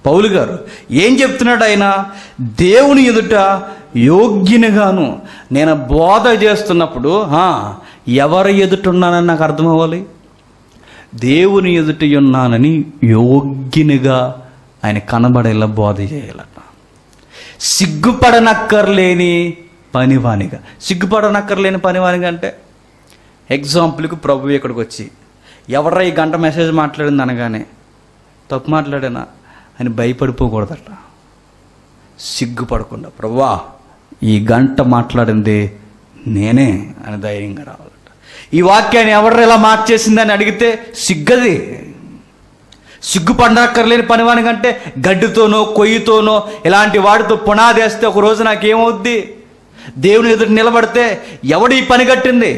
పౌలు గారు. ఏం చెప్తున్నాడు ఆయన? దేవుని ఎదుట యోగ్యునిగాను. నేను బోధ చేస్తున్నప్పుడు ఎవరి ఎదుట ఉన్నానని నాకు అర్థం అవ్వాలి. దేవుని ఎదుట ఉన్నానని యోగ్యునిగా ఆయన కనబడేలా బోధ చేయాలట. సిగ్గుపడనక్కర్లేని పనివానిగా. సిగ్గుపడనక్కర్లేని పనివానిగా అంటే ఎగ్జాంపుల్కి ప్రభు ఇక్కడికి వచ్చి ఎవడ్రా ఈ గంట మెసేజ్ మాట్లాడింది అనగానే తప్పు మాట్లాడానా అని భయపడిపోకూడదట. సిగ్గుపడకుండా ప్రభువా ఈ గంట మాట్లాడింది నేనే అని ధైర్యంగా రావాలట. ఈ వాక్యాన్ని ఎవడ్రా ఇలా మార్చేసిందని అడిగితే సిగ్గది. సిగ్గుపడనక్కర్లేని పనివానికంటే గడ్డితోనో కొయ్యితోనో ఇలాంటి వాటితో పునాది వేస్తే ఒక రోజు నాకేమవుద్ది? దేవుని ఎదుట నిలబడితే ఎవడు ఈ పని కట్టింది,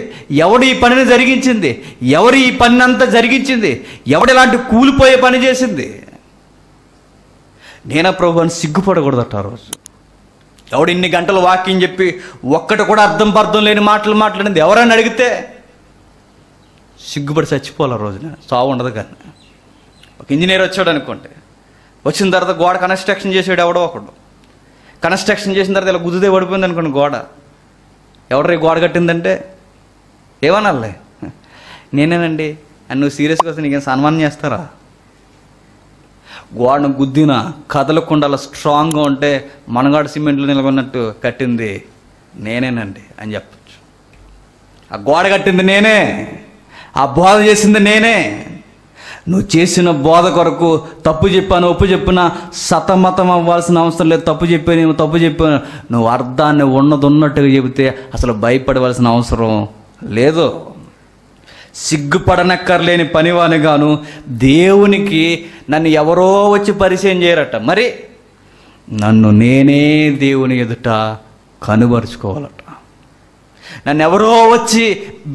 ఎవడు ఈ పనిని జరిగించింది, ఎవరు ఈ పని అంతా జరిగించింది, ఎవడు ఇలాంటి కూలిపోయే పని చేసింది, నేనా ప్రభు అని సిగ్గుపడకూడదట ఆ రోజు. ఎవడు ఇన్ని గంటలు వాక్యం చెప్పి ఒక్కటి కూడా అర్థం పర్థం లేని మాటలు మాట్లాడింది ఎవరైనా అడిగితే సిగ్గుపడి చచ్చిపోవాలి ఆ రోజున. సావు ఉండదు. కానీ ఒక ఇంజనీర్ వచ్చాడు అనుకోండి, వచ్చిన తర్వాత గోడ కన్స్ట్రక్షన్ చేసాడు ఎవడో ఒకడు. కన్స్ట్రక్షన్ చేసిన తర్వాత ఇలా గుద్దుదే పడిపోయింది అనుకోండి గోడ. ఎవడరీ గోడ కట్టిందంటే ఏమనాలే, నేనేనండి అని. నువ్వు సీరియస్గా వస్తే నీకేం సన్మానం చేస్తారా? గోడను గుద్దిన కదలకుండా అలా స్ట్రాంగ్గా ఉంటే మనగాడు సిమెంట్లో నిలబడినట్టు కట్టింది నేనేనండి అని చెప్పచ్చు. ఆ గోడ కట్టింది నేనే, ఆ బోధ చేసింది నేనే. నువ్వు చేసిన బోధ కొరకు తప్పు చెప్పాను ఒప్పు చెప్పినా సతమతం అవ్వాల్సిన అవసరం లేదు. తప్పు చెప్పాను నువ్వు అర్థాన్ని ఉన్నట్టుగా చెబితే అసలు భయపడవలసిన అవసరం లేదు. సిగ్గుపడనక్కర్లేని పనివానిగాను దేవునికి నన్ను ఎవరో వచ్చి పరిచయం చేయరట. మరి నన్ను నేనే దేవుని ఎదుట కనుబరుచుకోవాలట. నన్ను ఎవరో వచ్చి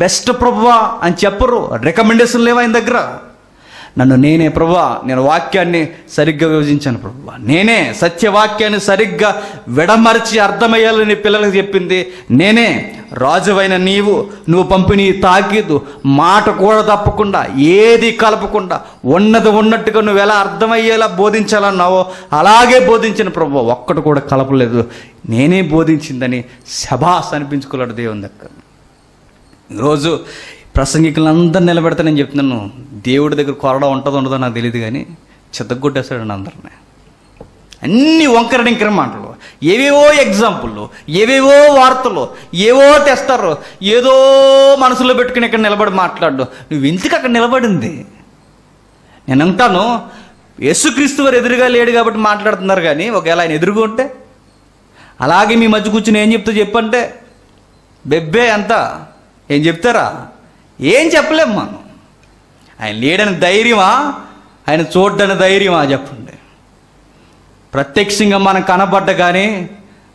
బెస్ట్ ప్రభువా అని చెప్పరు, రికమెండేషన్ లేవా ఆయన దగ్గర. నన్ను నేనే ప్రభువా, నేను వాక్యాన్ని సరిగ్గా విభజించాను ప్రభువా, నేనే సత్యవాక్యాన్ని సరిగ్గా విడమరిచి అర్థమయ్యాలని పిల్లలకు చెప్పింది నేనే. రాజువైన నువ్వు పంపిణీ తాకీదు మాట కూడా తప్పకుండా ఏది కలపకుండా ఉన్నది ఉన్నట్టుగా నువ్వు ఎలా అర్థమయ్యేలా బోధించాలన్నావో అలాగే బోధించిన ప్రభువా, ఒక్కటి కూడా కలపలేదు, నేనే బోధించిందని శభాస్ అనిపించుకోలేడు దేవుని దగ్గర. ఈరోజు ప్రసంగికులందరూ నిలబెడతా నేను చెప్తున్నాను, దేవుడి దగ్గర కొరడా ఉంటుందో ఉండదో నాకు తెలియదు, కానీ చిత్తగొట్టేస్తాడండి అందరినీ. అన్ని వంకరడింకర మాటలు, ఏవేవో ఎగ్జాంపుళ్ళు, ఏవేవో వార్తలు, ఏవో తెస్తారు, ఏదో మనసులో పెట్టుకుని ఇక్కడ నిలబడి మాట్లాడు. నువ్వు ఎందుకు అక్కడ నిలబడింది? నేను అంటాను, యేసుక్రీస్తు వారు ఎదురుగా లేడు కాబట్టి మాట్లాడుతున్నారు, కానీ ఒకవేళ ఆయన ఎదురుగా ఉంటే అలాగే మీ మధ్య కూర్చుని ఏం చెప్తా చెప్పంటే బెబ్బే అంతా ఏం చెప్తారా? ఏం చెప్పలేము మనం. ఆయన లేడని ధైర్యమా, ఆయన చూడ్డని ధైర్యమా చెప్పండి. ప్రత్యక్షంగా మనం కనబడ్డ కానీ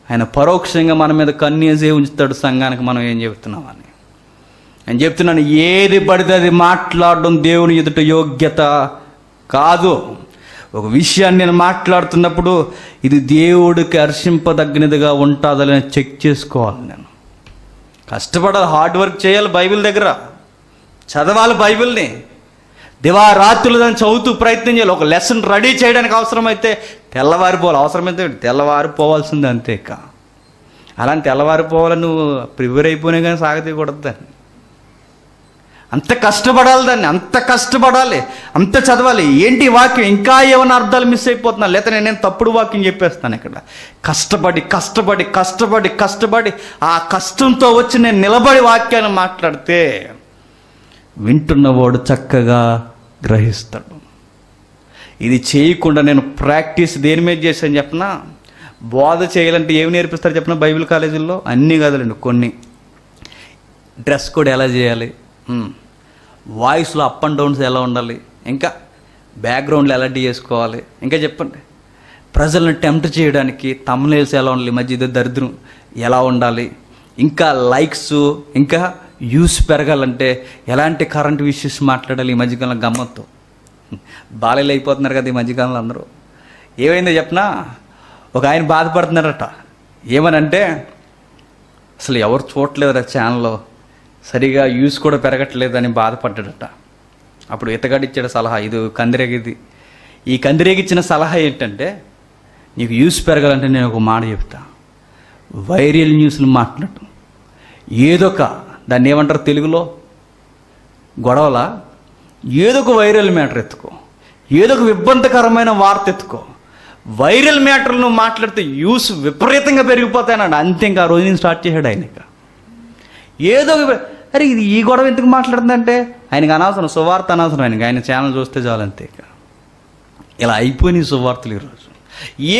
ఆయన పరోక్షంగా మన మీద కన్నేసే ఉంచుతాడు సంఘానికి. మనం ఏం చెబుతున్నామని నేను చెప్తున్నాను. ఏది పడితే అది మాట్లాడడం దేవుని ఎదుట యోగ్యత కాదు. ఒక విషయాన్ని నేను మాట్లాడుతున్నప్పుడు ఇది దేవుడికి హర్షింపదగినదిగా ఉంటుందని చెక్ చేసుకోవాలి. నేను కష్టపడాలి, హార్డ్ వర్క్ చేయాలి, బైబిల్ దగ్గర చదవాలి, బైబిల్ని దివారాత్రులు దాన్ని చదువుతూ ప్రయత్నం చేయాలి. ఒక లెసన్ రెడీ చేయడానికి అవసరమైతే తెల్లవారిపోవాలి, అవసరమైతే తెల్లవారిపోవాల్సిందే అంతే. ఇక అలాంటి తెల్లవారిపోవాలని నువ్వు ప్రిపేర్ అయిపోయినా కానీ సాగతీయకూడదు దాన్ని. అంత కష్టపడాలి, దాన్ని అంత కష్టపడాలి, అంత చదవాలి. ఏంటి వాక్యం ఇంకా ఏమైనా అర్థాలు మిస్ అయిపోతున్నా, లేకపోతే నేను తప్పుడు వాక్యం చెప్పేస్తాను. ఇక్కడ కష్టపడి కష్టపడి కష్టపడి కష్టపడి ఆ కష్టంతో వచ్చి నేను నిలబడి వాక్యాన్ని మాట్లాడితే వింటున్నవాడు చక్కగా గ్రహిస్తాడు. ఇది చేయకుండా నేను ప్రాక్టీస్ దేని మీద చేశాను చెప్పనా? బోధ చేయాలంటే ఏమి నేర్పిస్తారు చెప్పిన బైబిల్ కాలేజీల్లో? అన్నీ కాదులేండి, కొన్ని. డ్రెస్ కోడ్ ఎలా చేయాలి, వాయిస్లో అప్ అండ్ డౌన్స్ ఎలా ఉండాలి, ఇంకా బ్యాక్గ్రౌండ్లో ఎలా చేసుకోవాలి, ఇంకా చెప్పండి. ప్రజలను టెంప్ట్ చేయడానికి తమ్నెయిల్స్ ఎలా ఉండాలి, మధ్య ఇదే దరిద్రం ఎలా ఉండాలి, ఇంకా లైక్స్, ఇంకా యూస్ పెరగాలంటే ఎలాంటి కరెంట్ ఇష్యూస్ మాట్లాడాలి. ఈ మధ్యకాలంలో గమ్మత్తు బాలలు అయిపోతున్నారు కదా ఈ మధ్యకాలంలో అందరూ. ఏమైందో చెప్పనా? ఒక ఆయన బాధపడుతున్నారట. ఏమనంటే అసలు ఎవరు చూడట్లేదు ఛానల్లో, సరిగా యూస్ కూడా పెరగట్లేదని బాధపడ్డాడట. అప్పుడు ఇతగాడు ఇచ్చాడు సలహా, ఇది కందిరేగిది. ఈ కందిరేగిచ్చిన సలహా ఏంటంటే, నీకు యూస్ పెరగాలంటే నేను ఒక మాట చెప్తా, వైరల్ న్యూస్లు మాట్లాడు. ఏదొక దాన్ని ఏమంటారు తెలుగులో, గొడవల, ఏదో ఒక వైరల్ మ్యాటర్ ఎత్తుకో, ఏదో ఒక ఇబ్బందికరమైన వార్త ఎత్తుకో. వైరల్ మ్యాటర్లు నువ్వు మాట్లాడితే యూస్ విపరీతంగా పెరిగిపోతాయన్నాడు. అంతే, ఇంకా ఆ రోజు నేను స్టార్ట్ చేశాడు ఆయన. ఇక ఏదో అరే ఇది ఈ గొడవ ఎందుకు మాట్లాడుతుందంటే ఆయనకు అనవసరం, సువార్త అనవసరం ఆయనకి, ఆయన ఛానల్ చూస్తే చాలంతే. ఇక ఇలా అయిపోయినాయి సువార్తలు ఈరోజు.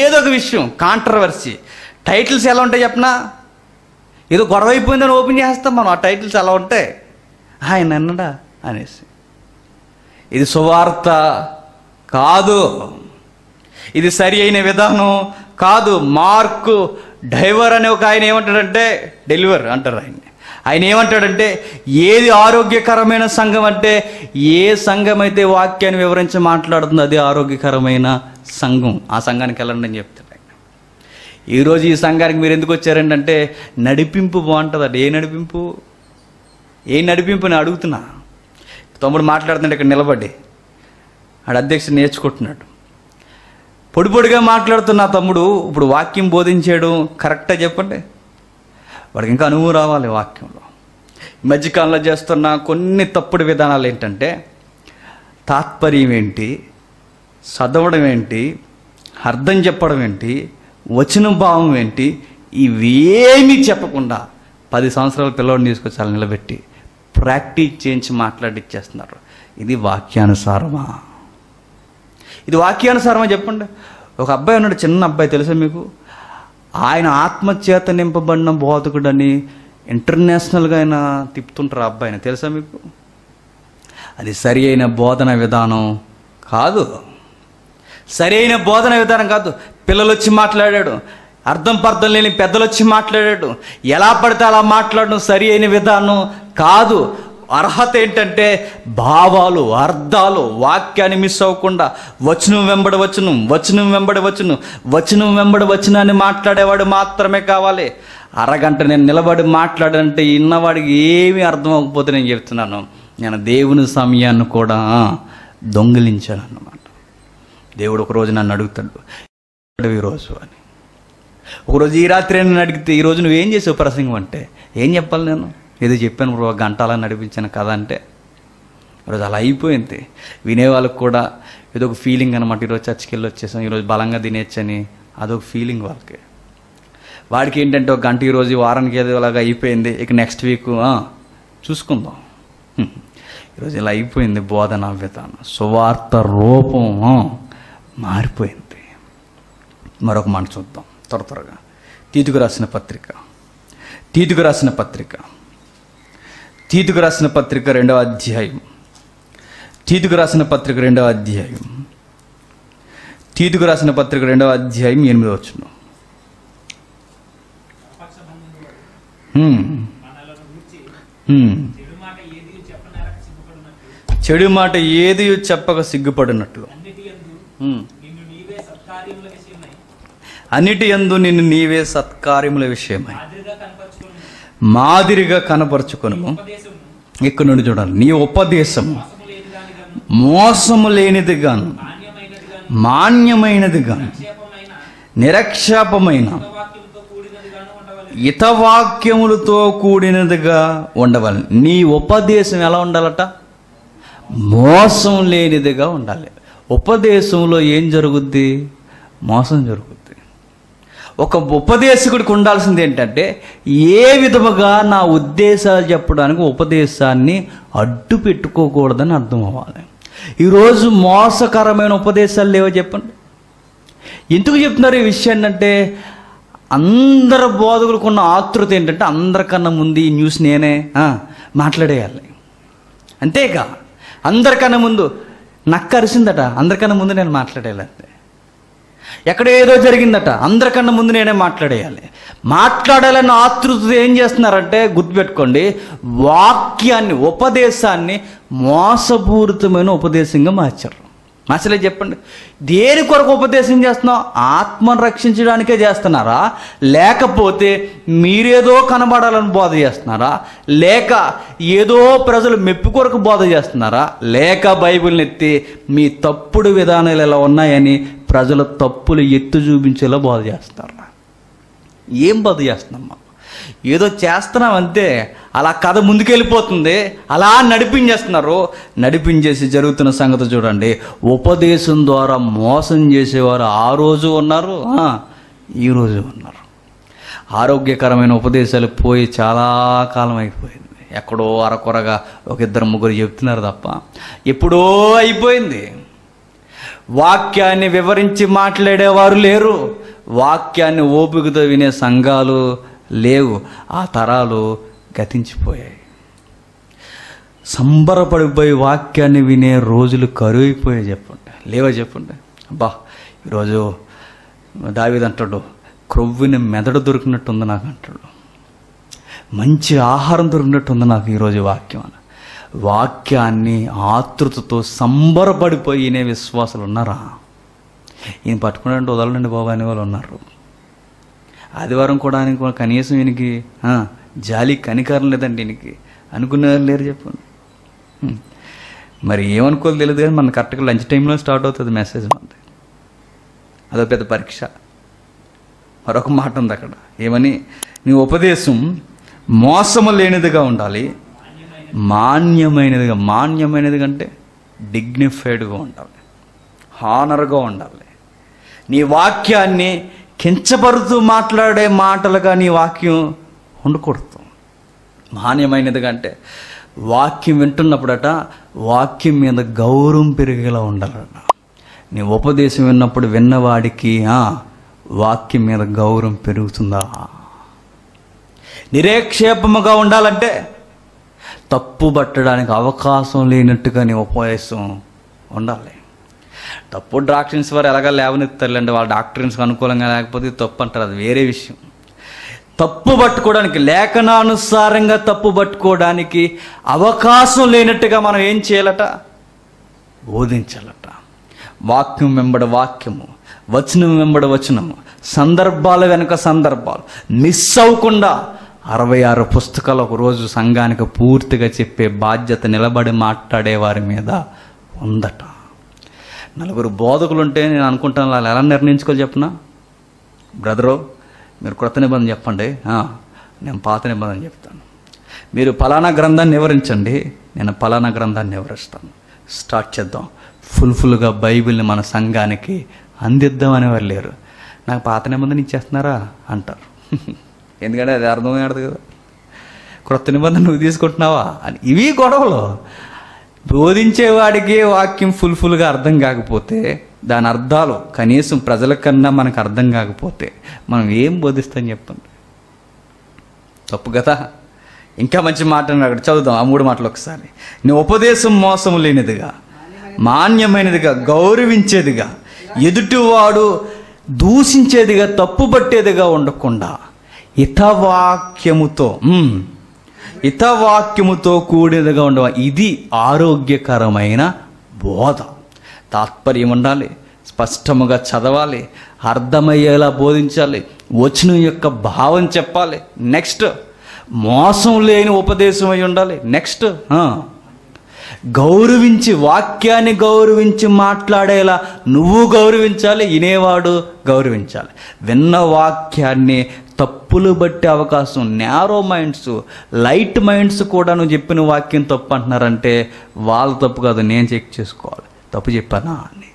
ఏదో ఒక విషయం కాంట్రవర్సీ, టైటిల్స్ ఎలా ఉంటాయి చెప్పనా? ఏదో గొడవ అయిపోయిందని ఓపెన్ చేస్తాం మనం, ఆ టైటిల్స్ ఎలా ఉంటాయి, ఆయన అన్నడా అనేసి. ఇది సువార్త కాదు, ఇది సరి అయిన విధానం కాదు. మార్కు డైవర్ అనే ఒక ఆయన ఏమంటాడంటే, డెలివర్ అంటారు ఆయన ఏమంటాడంటే, ఏది ఆరోగ్యకరమైన సంఘం అంటే, ఏ సంఘం అయితే వాక్యాన్ని వివరించి మాట్లాడుతుందో అది ఆరోగ్యకరమైన సంఘం, ఆ సంఘానికి వెళ్ళండి అని చెప్తాడు ఆయన. ఈరోజు ఈ సంఘానికి మీరు ఎందుకు వచ్చారంటే, నడిపింపు బాగుంటుందట. ఏ నడిపింపు నేను అడుగుతున్నా. తమ్ముడు మాట్లాడుతుంటే ఇక్కడ నిలబడి ఆడ అధ్యక్షుడు నేర్చుకుంటున్నాడు. పొడిగా మాట్లాడుతున్నా తమ్ముడు ఇప్పుడు వాక్యం బోధించాడు కరెక్టా చెప్పండి? వాడికి ఇంకా అనుభవం రావాలి వాక్యంలో. ఈ మధ్యకాలంలో చేస్తున్న కొన్ని తప్పుడు విధానాలు ఏంటంటే, తాత్పర్యం ఏంటి, చదవడం ఏంటి, అర్థం చెప్పడం ఏంటి, వచన భావం ఏంటి, ఇవేమీ చెప్పకుండా 10 సంవత్సరాల పిల్లవాడిని తీసుకొచ్చి అలా నిలబెట్టి ప్రాక్టీస్ చేయించి మాట్లాడిచ్చేస్తున్నారు. ఇది వాక్యానుసారమా? ఇది వాక్యానుసారమా చెప్పండి? ఒక అబ్బాయి ఉన్నాడు, చిన్న అబ్బాయి, తెలుసా మీకు? ఆయన ఆత్మచేత నింపబడిన బోధకుడని ఇంటర్నేషనల్గా ఆయన తిప్పుతుంటారు ఆ అబ్బాయిని, తెలుసా మీకు? అది సరి అయిన బోధన విధానం కాదు. సరి అయిన బోధన విధానం కాదు. పిల్లలు వచ్చి మాట్లాడాడు, అర్థం పర్థం లేని పెద్దలు వచ్చి మాట్లాడాడు, ఎలా పడితే అలా మాట్లాడడం సరి అయిన విధానం కాదు. అర్హత ఏంటంటే భావాలు, అర్థాలు, వాక్యాన్ని మిస్ అవ్వకుండా వచనం వెంబడి వచనం, వచనం వెంబడి వచనం, వచనం వెంబడి వచనాన్ని మాట్లాడేవాడు మాత్రమే కావాలి. అరగంట నేను నిలబడి మాట్లాడంటే ఇన్నవాడికి ఏమీ అర్థం అవ్వకపోతే నేను చెప్తున్నాను, నేను దేవుని సమయాన్ని కూడా దొంగిలించాను అన్నమాట. దేవుడు ఒకరోజు నన్ను అడుగుతాడు, ఈరోజు అని. ఒకరోజు ఈ రాత్రి నన్ను అడిగితే, ఈరోజు నువ్వేం చేసావు ప్రసంగం అంటే ఏం చెప్పాలి? నేను ఏదో చెప్పాను బ్రో, గంట అలా నడిపించాను కదా అంటే, ఈరోజు అలా అయిపోయింది. వినేవాళ్ళకి కూడా ఏదో ఒక ఫీలింగ్ అనమాట. ఈరోజు చర్చికి వెళ్ళి వచ్చేసాం, ఈరోజు బలంగా తినేచ్చని అదొక ఫీలింగ్ వాళ్ళకి. వాడికి ఏంటంటే ఒక గంట ఈరోజు వారానికి ఏదో అలాగా అయిపోయింది, ఇక నెక్స్ట్ వీక్ చూసుకుందాం. ఈరోజు ఇలా అయిపోయింది బోధన విధానం, సువార్త రూపం మారిపోయింది. మరొక మాట చూద్దాం త్వరగా. తీతుకు రాసిన పత్రిక 2వ అధ్యాయం. తీతుకు రాసిన పత్రిక 2వ అధ్యాయం. 8వ వచనం. చెడు మాట ఏది చెప్పక సిగ్గుపడినట్లు అన్నిటి యందు నిన్ను నీవే సత్కార్యముల విషయమై మాదిరిగా కనపరుచుకొను. ఇక్కడ నుండి చూడాలి. నీ ఉపదేశము మోసము లేనిదిగాను, మాన్యమైనదిగాను, నిరక్షేపమైన హితవాక్యములతో కూడినదిగా ఉండవాలి. నీ ఉపదేశం ఎలా ఉండాలట? మోసం లేనిదిగా ఉండాలి. ఉపదేశంలో ఏం జరుగుద్ది? మోసం జరుగుద్ది. ఒక ఉపదేశకుడికి ఉండాల్సింది ఏంటంటే, ఏ విధముగా నా ఉద్దేశాలు చెప్పడానికి ఉపదేశాన్ని అడ్డు పెట్టుకోకూడదని అర్థం అవ్వాలి. ఈరోజు మోసకరమైన ఉపదేశాలు లేవో చెప్పండి. ఎందుకు చెప్తున్నారు ఈ విషయాన్ని అంటే, అందరు బోధకులకు ఉన్న ఆతృత ఏంటంటే, అందరికన్నా ముందు ఈ న్యూస్ నేనే మాట్లాడేయాలి. అంతేగా, అందరికన్నా ముందు నక్క అరిసిందట, అందరికన్నా ముందు నేను మాట్లాడేయాలి. అంతే. ఎక్కడ ఏదో జరిగిందట, అందరికన్నా ముందు నేనే మాట్లాడాలన్న ఆతృత ఏం చేస్తున్నారంటే, గుర్తుపెట్టుకోండి, వాక్యాన్ని, ఉపదేశాన్ని మోసపూరితమైన ఉపదేశంగా మార్చారు. అసలే చెప్పండి, దేని కొరకు ఉపదేశం చేస్తున్నాం? ఆత్మను రక్షించడానికే చేస్తున్నారా? లేకపోతే మీరేదో కనబడాలని బోధ చేస్తున్నారా? లేక ఏదో ప్రజలు మెప్పు కొరకు బోధ చేస్తున్నారా? లేక బైబిల్ని ఎత్తి మీ తప్పుడు విధానాలు ఎలా ఉన్నాయని ప్రజల తప్పులు ఎత్తు చూపించేలా బోధ చేస్తారా? ఏం బోధ చేస్తున్నామ్మా? ఏదో చేస్తున్నాం అంతే, అలా కథ ముందుకెళ్ళిపోతుంది, అలా నడిపించేస్తున్నారు. నడిపించేసి జరుగుతున్న సంగతి చూడండి. ఉపదేశం ద్వారా మోసం చేసేవారు ఆ రోజు ఉన్నారు, ఈరోజు ఉన్నారు. ఆరోగ్యకరమైన ఉపదేశాలు పోయి చాలా కాలం అయిపోయింది. ఎక్కడో అరకొరగా ఒక 2-3 చెప్తున్నారు తప్ప ఎప్పుడో అయిపోయింది. వాక్యాన్ని వివరించి మాట్లాడేవారు లేరు, వాక్యాన్ని ఓపికతో వినే సంఘాలు లేవు. ఆ తరాలు గతించిపోయాయి. సంబరపడిపోయి వాక్యాన్ని వినే రోజులు కరువైపోయాయి. చెప్పండి, లేవా చెప్పండి. అబ్బా, ఈరోజు దావీదు అంటాడు, క్రొవ్విన మెదడు దొరికినట్టుంది నాకు అంటాడు. మంచి ఆహారం దొరికినట్టుంది నాకు ఈరోజు వాక్యం. వాక్యాన్ని ఆతృతతో సంబరపడిపోయి ఈయన విశ్వాసాలు ఉన్నారా? ఈయన పట్టుకున్నాడంటే వదలండి బాబు అనే వాళ్ళు ఉన్నారు. ఆదివారం కూడా కనీసం ఈయనకి జాలి కనికారం లేదండి ఈయనకి అనుకునేవారు లేరు చెప్పండి. మరి ఏమనుకోవాలి తెలియదు కానీ మన కరెక్ట్గా లంచ్ టైంలో స్టార్ట్ అవుతుంది మెసేజ్. మనది అదో పెద్ద పరీక్ష. మరొక మాట ఉంది అక్కడ, ఏమని? నీ ఉపదేశం మోసము లేనిదిగా ఉండాలి, మాన్యమైనదిగా. మాన్యమైనదిగా అంటే డిగ్నిఫైడ్గా ఉండాలి, హానర్గా ఉండాలి. నీ వాక్యాన్ని కించపరుతూ మాట్లాడే మాటలుగా నీ వాక్యం ఉండకూడదు. మాన్యమైనదిగా అంటే వాక్యం వింటున్నప్పుడట వాక్యం మీద గౌరవం పెరిగేలా ఉండాలట. నీ ఉపదేశం విన్నప్పుడు విన్నవాడికి వాక్యం మీద గౌరవం పెరుగుతుందా? నిరేక్షేపముగా ఉండాలంటే తప్పు పట్టడానికి అవకాశం లేనట్టుగా నీ ఉపదేశం ఉండాలి. తప్పు డాక్టర్స్ వారు ఎలాగ లేవనెత్తారులేండి, వాళ్ళ డాక్టర్స్కి అనుకూలంగా లేకపోతే తప్పు అంటారు, అది వేరే విషయం. తప్పు పట్టుకోవడానికి, లేఖనానుసారంగా తప్పు పట్టుకోవడానికి అవకాశం లేనట్టుగా మనం ఏం చేయాలట? బోధించాలట. వాక్యం వెంబడ వాక్యము, వచనం వెంబడ వచనము, సందర్భాల వెనుక సందర్భాలు మిస్ అవ్వకుండా 66 పుస్తకాలు ఒకరోజు సంఘానికి పూర్తిగా చెప్పే బాధ్యత నిలబడి మాట్లాడే వారి మీద ఉందట. 4 బోధకులు ఉంటే నేను అనుకుంటాను వాళ్ళు ఎలా నిర్ణయించుకోవాలి చెప్పనా? బ్రదరు మీరు క్రొత్త నిబంధన చెప్పండి, నేను పాత నిబంధన చెప్తాను. మీరు ఫలానా గ్రంథాన్ని వివరించండి, నేను ఫలానా గ్రంథాన్ని వివరిస్తాను. స్టార్ట్ చేద్దాం. ఫుల్గా బైబిల్ని మన సంఘానికి అందిద్దాం అనేవారు లేరు. నాకు పాత నిబంధన ఇచ్చేస్తున్నారా అంటారు. ఎందుకంటే అది అర్థమయ్యాడు కదా, క్రొత్త నిబంధన నువ్వు తీసుకుంటున్నావా అని. ఇవి గొడవలు. బోధించేవాడికి వాక్యం ఫుల్గా అర్థం కాకపోతే, దాని అర్థాలు కనీసం ప్రజల కన్నా మనకు అర్థం కాకపోతే మనం ఏం బోధిస్తాం చెప్పండి? తప్పు కదా. ఇంకా మంచి మాట అక్కడ చదువుదాం, ఆ 3 మాటలు ఒకసారి. నీ ఉపదేశం మోసం లేనిదిగా, మాన్యమైనదిగా, గౌరవించేదిగా, ఎదుటివాడు దూషించేదిగా, తప్పుపట్టేదిగా ఉండకుండా హితవాక్యముతో కూడినదిగా ఉండవ. ఇది ఆరోగ్యకరమైన బోధ. తాత్పర్యం ఉండాలి, స్పష్టముగా చదవాలి, అర్థమయ్యేలా బోధించాలి, వచనం యొక్క భావం చెప్పాలి. నెక్స్ట్ మోసం లేని ఉపదేశం అయి ఉండాలి. నెక్స్ట్ గౌరవించి, వాక్యాన్ని గౌరవించి మాట్లాడేలా నువ్వు గౌరవించాలి, వినేవాడు గౌరవించాలి. విన్న వాక్యాన్ని తప్పులు బట్టే అవకాశం, నేరో మైండ్స్, లైట్ మైండ్స్ కూడా నువ్వు చెప్పిన వాక్యం తప్పు అంటున్నారంటే వాళ్ళ తప్పు కాదు, నేను చెక్ చేసుకోవాలి తప్పు చెప్పానా అని.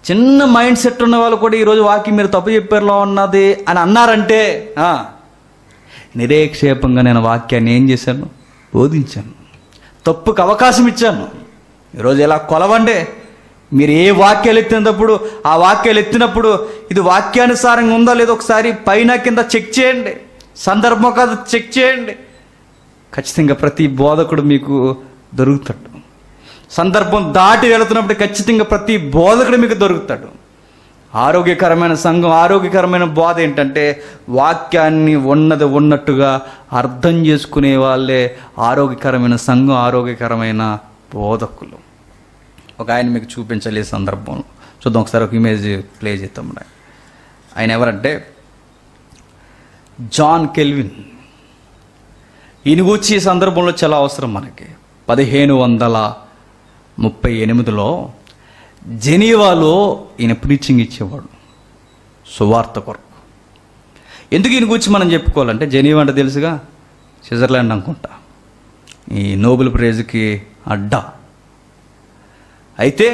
చిన్న మైండ్ సెట్ ఉన్న వాళ్ళు కూడా ఈరోజు వాక్యం మీరు తప్పు చెప్పారులో ఉన్నది అని అన్నారంటే నిరేక్షేపంగా నేను వాక్యాన్ని ఏం చేశాను? బోధించాను, తప్పుకు అవకాశం ఇచ్చాను. ఈరోజు ఎలా కొలవండి? మీరు ఏ వాక్యాలు ఎత్తినప్పుడు ఆ వాక్యాలు ఎత్తినప్పుడు ఇది వాక్యానుసారంగా ఉందా లేదో ఒకసారి పైన కింద చెక్ చేయండి, సందర్భం కాదు చెక్ చేయండి. ఖచ్చితంగా ప్రతి బోధకుడు మీకు దొరుకుతాడు. సందర్భం దాటి వెళుతున్నప్పుడు ఖచ్చితంగా ప్రతి బోధకుడు మీకు దొరుకుతాడు. ఆరోగ్యకరమైన సంఘం, ఆరోగ్యకరమైన బోధ ఏంటంటే వాక్యాన్ని ఉన్నట్టుగా అర్థం చేసుకునే వాళ్ళే ఆరోగ్యకరమైన సంఘం, ఆరోగ్యకరమైన బోధకులు. ఒక ఆయన మీకు చూపించాలి ఈ సందర్భంలో. చూద్దాం ఒకసారి, ఒక ఇమేజ్ ప్లే చేద్దాం. ఆయన ఎవరంటే జాన్ కెల్విన్. ఈయన గురించి ఈ సందర్భంలో చాలా అవసరం మనకి. 1538లో జెనీవాలో ఈయన ప్రీచింగ్ ఇచ్చేవాడు సువార్త కొరకు. ఎందుకు ఈయన గురించి మనం చెప్పుకోవాలంటే, జెనీవా అంటే తెలుసుగా, స్విట్జర్లాండ్ అనుకుంటా, ఈ నోబెల్ ప్రైజ్కి అడ్డా. అయితే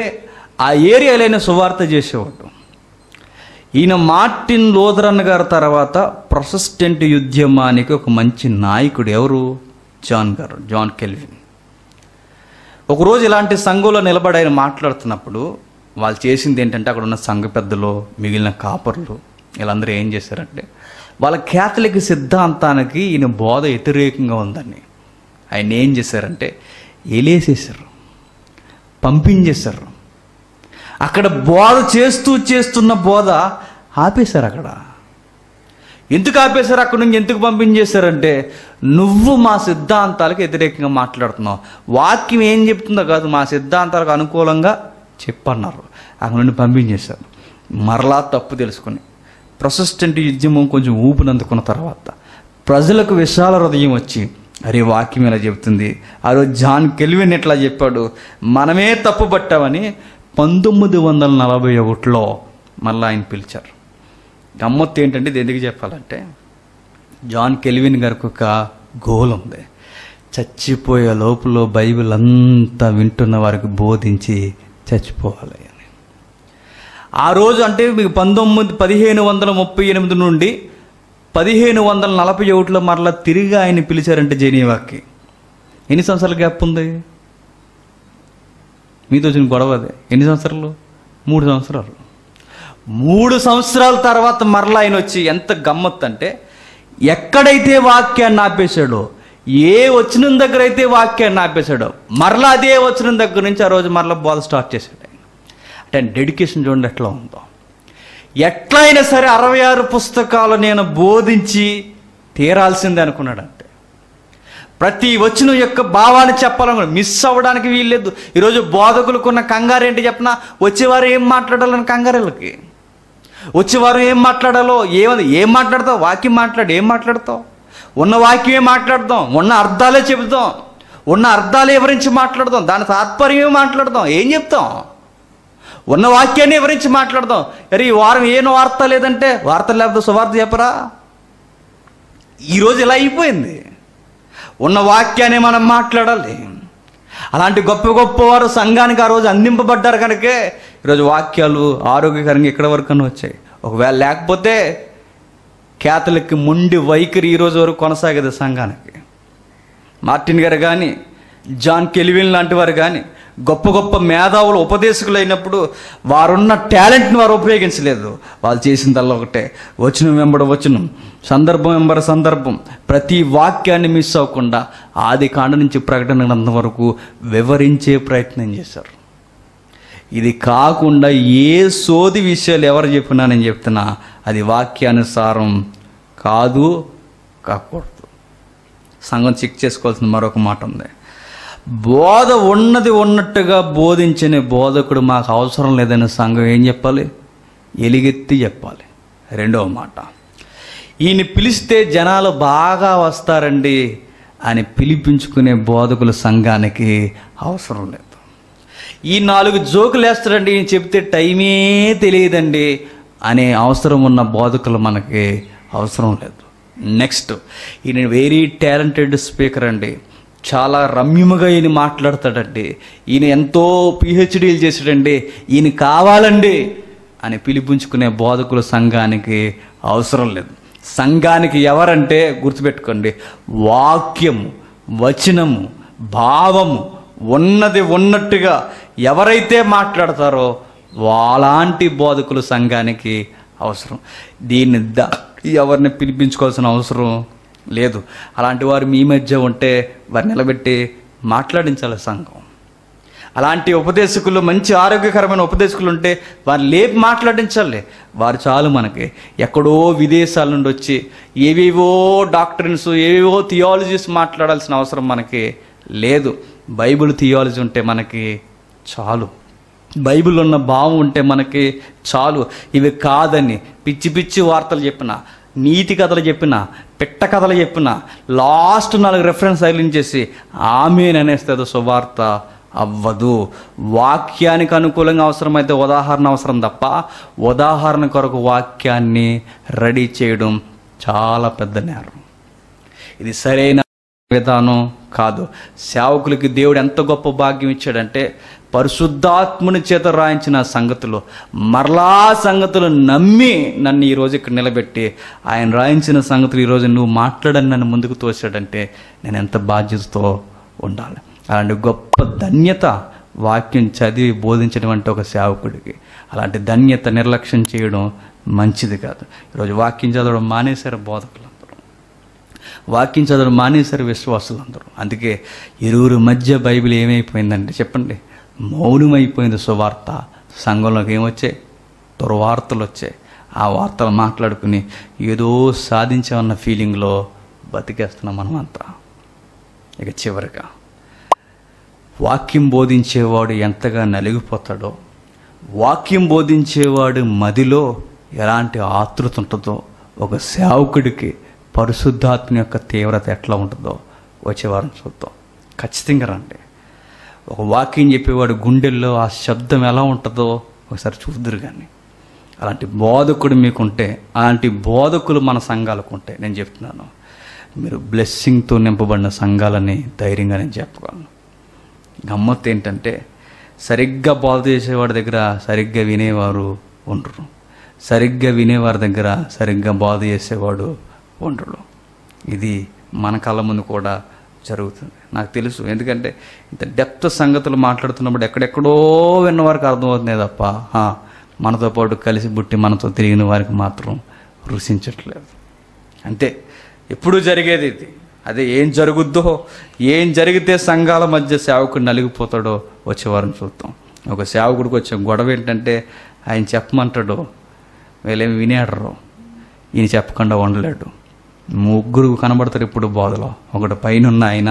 ఆ ఏరియాలో సువార్త చేసేవాడు. ఈయన మార్టిన్ లూథరన్ గారి తర్వాత ప్రొటెస్టెంట్ ఉద్యమానికి ఒక మంచి నాయకుడు. ఎవరు? John Kelvin. ఒకరోజు ఇలాంటి సంఘంలో నిలబడి ఆయన మాట్లాడుతున్నప్పుడు వాళ్ళు చేసింది ఏంటంటే, అక్కడ ఉన్న సంఘ పెద్దలు, మిగిలిన కాపర్లు వీళ్ళందరూ ఏం చేశారంటే, వాళ్ళ కేథలిక్ సిద్ధాంతానికి ఈయన బోధ వ్యతిరేకంగా ఉందని ఆయన ఏం చేశారంటే ఎలేసేశారు, పంపించేశారు. అక్కడ బోధ చేస్తున్న బోధ ఆపేశారు. అక్కడ ఎందుకు ఆపేశారు, అక్కడి నుంచి ఎందుకు పంపించేశారంటే నువ్వు మా సిద్ధాంతాలకు వ్యతిరేకంగా మాట్లాడుతున్నావు, వాక్యం ఏం చెప్తుందో కాదు మా సిద్ధాంతాలకు అనుకూలంగా చెప్పన్నారు. అక్కడి నుండి పంపించేశారు. మరలా తప్పు తెలుసుకుని ప్రొటెస్టెంట్ ఉద్యమం కొంచెం ఊపినందుకున్న తర్వాత ప్రజలకు విశాల హృదయం వచ్చి అరే వాక్యం ఇలా చెబుతుంది, ఆ రోజు జాన్ కెల్విన్ ఎట్లా చెప్పాడు, మనమే తప్పు పట్టామని 1941లో మళ్ళీ ఆయన పిలిచారు. గమ్మత్తు ఏంటంటే ఇది ఎందుకు చెప్పాలంటే జాన్ కెల్విన్ గారికి ఒక గోల్ ఉంది, చచ్చిపోయే లోపల బైబిల్ అంతా వింటున్న వారికి బోధించి చచ్చిపోవాలి అని. ఆ రోజు అంటే మీకు 1538 నుండి 1541లో మరలా తిరిగి ఆయన పిలిచారంటే జెనీవాకి. ఎన్ని సంవత్సరాల గ్యాప్ ఉంది? మీతో వచ్చిన గొడవ అదే. ఎన్ని సంవత్సరాలు? 3 సంవత్సరాలు. 3 సంవత్సరాల తర్వాత మరలా ఆయన వచ్చి ఎంత గమ్మత్తు అంటే ఎక్కడైతే వాక్యాన్ని ఆపేశాడో, ఏ వచనం దగ్గర అయితే వాక్యాన్ని ఆపేశాడో మరలా అదే వచనం దగ్గర నుంచి ఆ రోజు మరలా బోధ స్టార్ట్ చేశాడు ఆయన. అంటే ఆయన డెడికేషన్ చూడండి ఎట్లా ఉందో. ఎట్లయినా సరే 66 పుస్తకాలు నేను బోధించి తీరాల్సిందే అనుకున్నాడు. అంతే. ప్రతి వచనం యొక్క భావాన్ని చెప్పాలనుకున్నాడు, మిస్ అవ్వడానికి వీల్లేదు. ఈరోజు బోధకులకున్న కంగారు ఏంటి చెప్పినా, వచ్చేవారు ఏం మాట్లాడాలని కంగారులకి, వచ్చేవారు ఏం మాట్లాడాలో ఏం మాట్లాడతావు, వాక్యం ఏం మాట్లాడతావు, ఉన్న వాక్యమే మాట్లాడదాం, ఉన్న అర్థాలే చెబుతాం, ఉన్న అర్థాలే వివరించి మాట్లాడదాం, దాని తాత్పర్యమే మాట్లాడదాం, ఏం చెప్తాం, ఉన్న వాక్యాన్ని వివరించి మాట్లాడదాం. అరే ఈ వారం ఏం వార్త లేదంటే వార్త లేకపోతే సువార్త చెప్పరా? ఈరోజు ఇలా అయిపోయింది. ఉన్న వాక్యాన్ని మనం మాట్లాడాలి. అలాంటి గొప్ప గొప్పవారు సంఘానికి ఆ రోజు అందింపబడ్డారు కనుకే ఈరోజు వాక్యాలు ఆరోగ్యకరంగా ఎక్కడి వరకన్నా వచ్చాయి. ఒకవేళ లేకపోతే కేథలిక్ మొండి వైఖరి ఈరోజు వరకు కొనసాగేది సంఘానికి. మార్టిన్ గారు కానీ, జాన్ కెల్విన్ లాంటి వారు కానీ గొప్ప గొప్ప మేధావులు ఉపదేశకులు అయినప్పుడు వారున్న టాలెంట్ని వారు ఉపయోగించలేదు. వాళ్ళు చేసిందల్లా ఒకటే, వచనం వెంబడ వచనం, సందర్భం వెంబడ సందర్భం, ప్రతి వాక్యాన్ని మిస్ అవ్వకుండా ఆది కాండ నుంచి ప్రకటన గ్రంథం వరకు వివరించే ప్రయత్నం చేశారు. ఇది కాకుండా ఏ సోది విషయాలు ఎవరు చెప్పినా నేను చెప్తున్నా అది వాక్యానుసారం కాదు, కాకూడదు. సంఘం చెక్ చేసుకోవాల్సిన మరొక మాట ఉంది. బోధ ఉన్నది ఉన్నట్టుగా బోధించని బోధకుడు మాకు అవసరం లేదని సంఘం ఏం చెప్పాలి? ఎలుగెత్తి చెప్పాలి. రెండవ మాట, ఈయన పిలిస్తే జనాలు బాగా వస్తారండి అని పిలిపించుకునే బోధకులు సంఘానికి అవసరం లేదు. ఈ 4 జోకులు వేస్తాడండి, ఈయన చెప్తే టైమే తెలియదండి అనే అవసరం ఉన్న బోధకులు మనకి అవసరం లేదు. నెక్స్ట్, ఈయన వెరీ టాలెంటెడ్ స్పీకర్ అండి, చాలా రమ్యముగా ఈయన మాట్లాడతాడండి, ఈయన ఎంతో పిహెచ్డీలు చేసాడండి, ఈయన కావాలండి అని పిలిపించుకునే బోధకులు సంఘానికి అవసరం లేదు. సంఘానికి ఎవరంటే గుర్తుపెట్టుకోండి, వాక్యము, వచనము, భావము ఉన్నది ఉన్నట్టుగా ఎవరైతే మాట్లాడతారో వాళ్ళంటి బోధకులు సంఘానికి అవసరం. దీన్ని ఎవరిని పిలిపించుకోవాల్సిన అవసరం లేదు. అలాంటి వారు మీ మధ్య ఉంటే వారిని నిలబెట్టి మాట్లాడించాలి సంఘం. అలాంటి ఉపదేశకులు, మంచి ఆరోగ్యకరమైన ఉపదేశకులు ఉంటే వారిని లేపి మాట్లాడించాలి. వారు చాలు మనకి. ఎక్కడో విదేశాల నుండి వచ్చి ఏవేవో డాక్టరీన్స్, ఏవేవో థియాలజీస్ మాట్లాడాల్సిన అవసరం మనకి లేదు. బైబిల్ థియాలజీ ఉంటే మనకి చాలు, బైబిల్ ఉన్న భావం ఉంటే మనకి చాలు. ఇవి కాదని పిచ్చి పిచ్చి వార్తలు చెప్పినా, నీతి కథలు చెప్పినా, పిట్ట కథలు చెప్పినా, లాస్ట్ 4 రెఫరెన్స్ తగిలించేసి ఆమేన్ అనేస్తే అది సువార్త అవ్వదు. వాక్యానికి అనుకూలంగా అవసరమైతే ఉదాహరణ అవసరం తప్ప ఉదాహరణ కొరకు వాక్యాన్ని రెడీ చేయడం చాలా పెద్ద నేరం. ఇది సరైన విధానం కాదు. సేవకులకి దేవుడు ఎంత గొప్ప భాగ్యం ఇచ్చాడంటే పరిశుద్ధాత్ముని చేత రాయించిన సంగతులు, మరలా సంగతులు నమ్మి నన్ను ఈరోజు ఇక్కడ నిలబెట్టి ఆయన రాయించిన సంగతులు ఈరోజు నువ్వు మాట్లాడని నన్ను ముందుకు తోసాడంటే నేను ఎంత బాధ్యతతో ఉండాలి. అలాంటి గొప్ప ధన్యత వాక్యం చదివి బోధించడం అంటే ఒక సేవకుడికి. అలాంటి ధన్యత నిర్లక్ష్యం చేయడం మంచిది కాదు. ఈరోజు వాక్యం చదవడం మానేశారు బోధకులందరూ, వాక్యం చదవడం మానేశారు విశ్వాసులందరూ. అందుకే ఇరువురు మధ్య బైబిల్ ఏమైపోయిందంటే చెప్పండి, మౌనమైపోయింది. సువార్త సంఘంలోకి ఏమొచ్చాయి? దుర్వార్తలు వచ్చాయి. ఆ వార్తలు మాట్లాడుకుని ఏదో సాధించామన్న ఫీలింగ్లో బతికేస్తున్నాం మనమంతా. ఇక చివరిగా వాక్యం బోధించేవాడు ఎంతగా నలిగిపోతాడో, వాక్యం బోధించేవాడు మదిలో ఎలాంటి ఆతృత ఉంటుందో, ఒక సేవకుడికి పరిశుద్ధాత్మ యొక్క తీవ్రత ఎట్లా ఉంటుందో వచ్చే వారం చూద్దాం. ఖచ్చితంగా రండి. ఒక వాక్యం చెప్పేవాడు గుండెల్లో ఆ శబ్దం ఎలా ఉంటుందో ఒకసారి చూద్దరు. కానీ అలాంటి బోధకుడు మీకుంటే, అలాంటి బోధకులు మన సంఘాలకు ఉంటే, నేను చెప్తున్నాను, మీరు బ్లెస్సింగ్తో నింపబడిన సంఘాలని ధైర్యంగా నేను చెప్పగలను. గమ్మత్తు ఏంటంటే, సరిగ్గా బోధ చేసేవాడి దగ్గర సరిగ్గా వినేవారు ఉండరు, సరిగ్గా వినేవారి దగ్గర సరిగ్గా బోధ చేసేవాడు ఉండడు. ఇది మన కళ్ళ ముందు కూడా జరుగుతుంది, నాకు తెలుసు. ఎందుకంటే ఇంత డెప్త్ సంగతులు మాట్లాడుతున్నప్పుడు ఎక్కడెక్కడో విన్న వారికి అర్థమవుతుంది తప్ప మనతో పాటు కలిసి పుట్టి మనతో తిరిగిన వారికి మాత్రం రుచించట్లేదు. అంతే, ఎప్పుడూ జరిగేది ఇది. అదే ఏం జరుగుద్దో, ఏం జరిగితే సంఘాల మధ్య సేవకుడు నలిగిపోతాడో వచ్చే వారం చూద్దాం. ఒక సేవకుడికి వచ్చే గొడవ ఏంటంటే, ఆయన చెప్పమంటాడు, వీళ్ళేమి వినేడరు, ఈయన చెప్పకుండా ఉండలేడు. ముగ్గురు కనబడతారు ఇప్పుడు బోధలో. ఒకటి పైన ఉన్న ఆయన,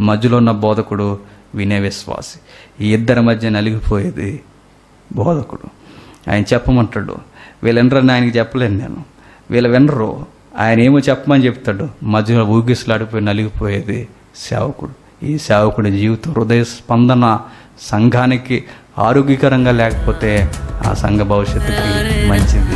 మధ్యలో ఉన్న బోధకుడు, వినే విశ్వాసి. ఈ ఇద్దరి మధ్య నలిగిపోయేది బోధకుడు. ఆయన చెప్పమంటాడు, వీళ్ళు వినరని ఆయనకి చెప్పలేను నేను, వీళ్ళు వినరు, ఆయన ఏమో చెప్పమని చెప్తాడు, మధ్యలో ఊగిసలాడిపోయి నలిగిపోయేది సేవకుడు. ఈ సేవకుడి జీవితం, హృదయ స్పందన సంఘానికి ఆరోగ్యకరంగా లేకపోతే ఆ సంఘ భవిష్యత్తుకి మంచిది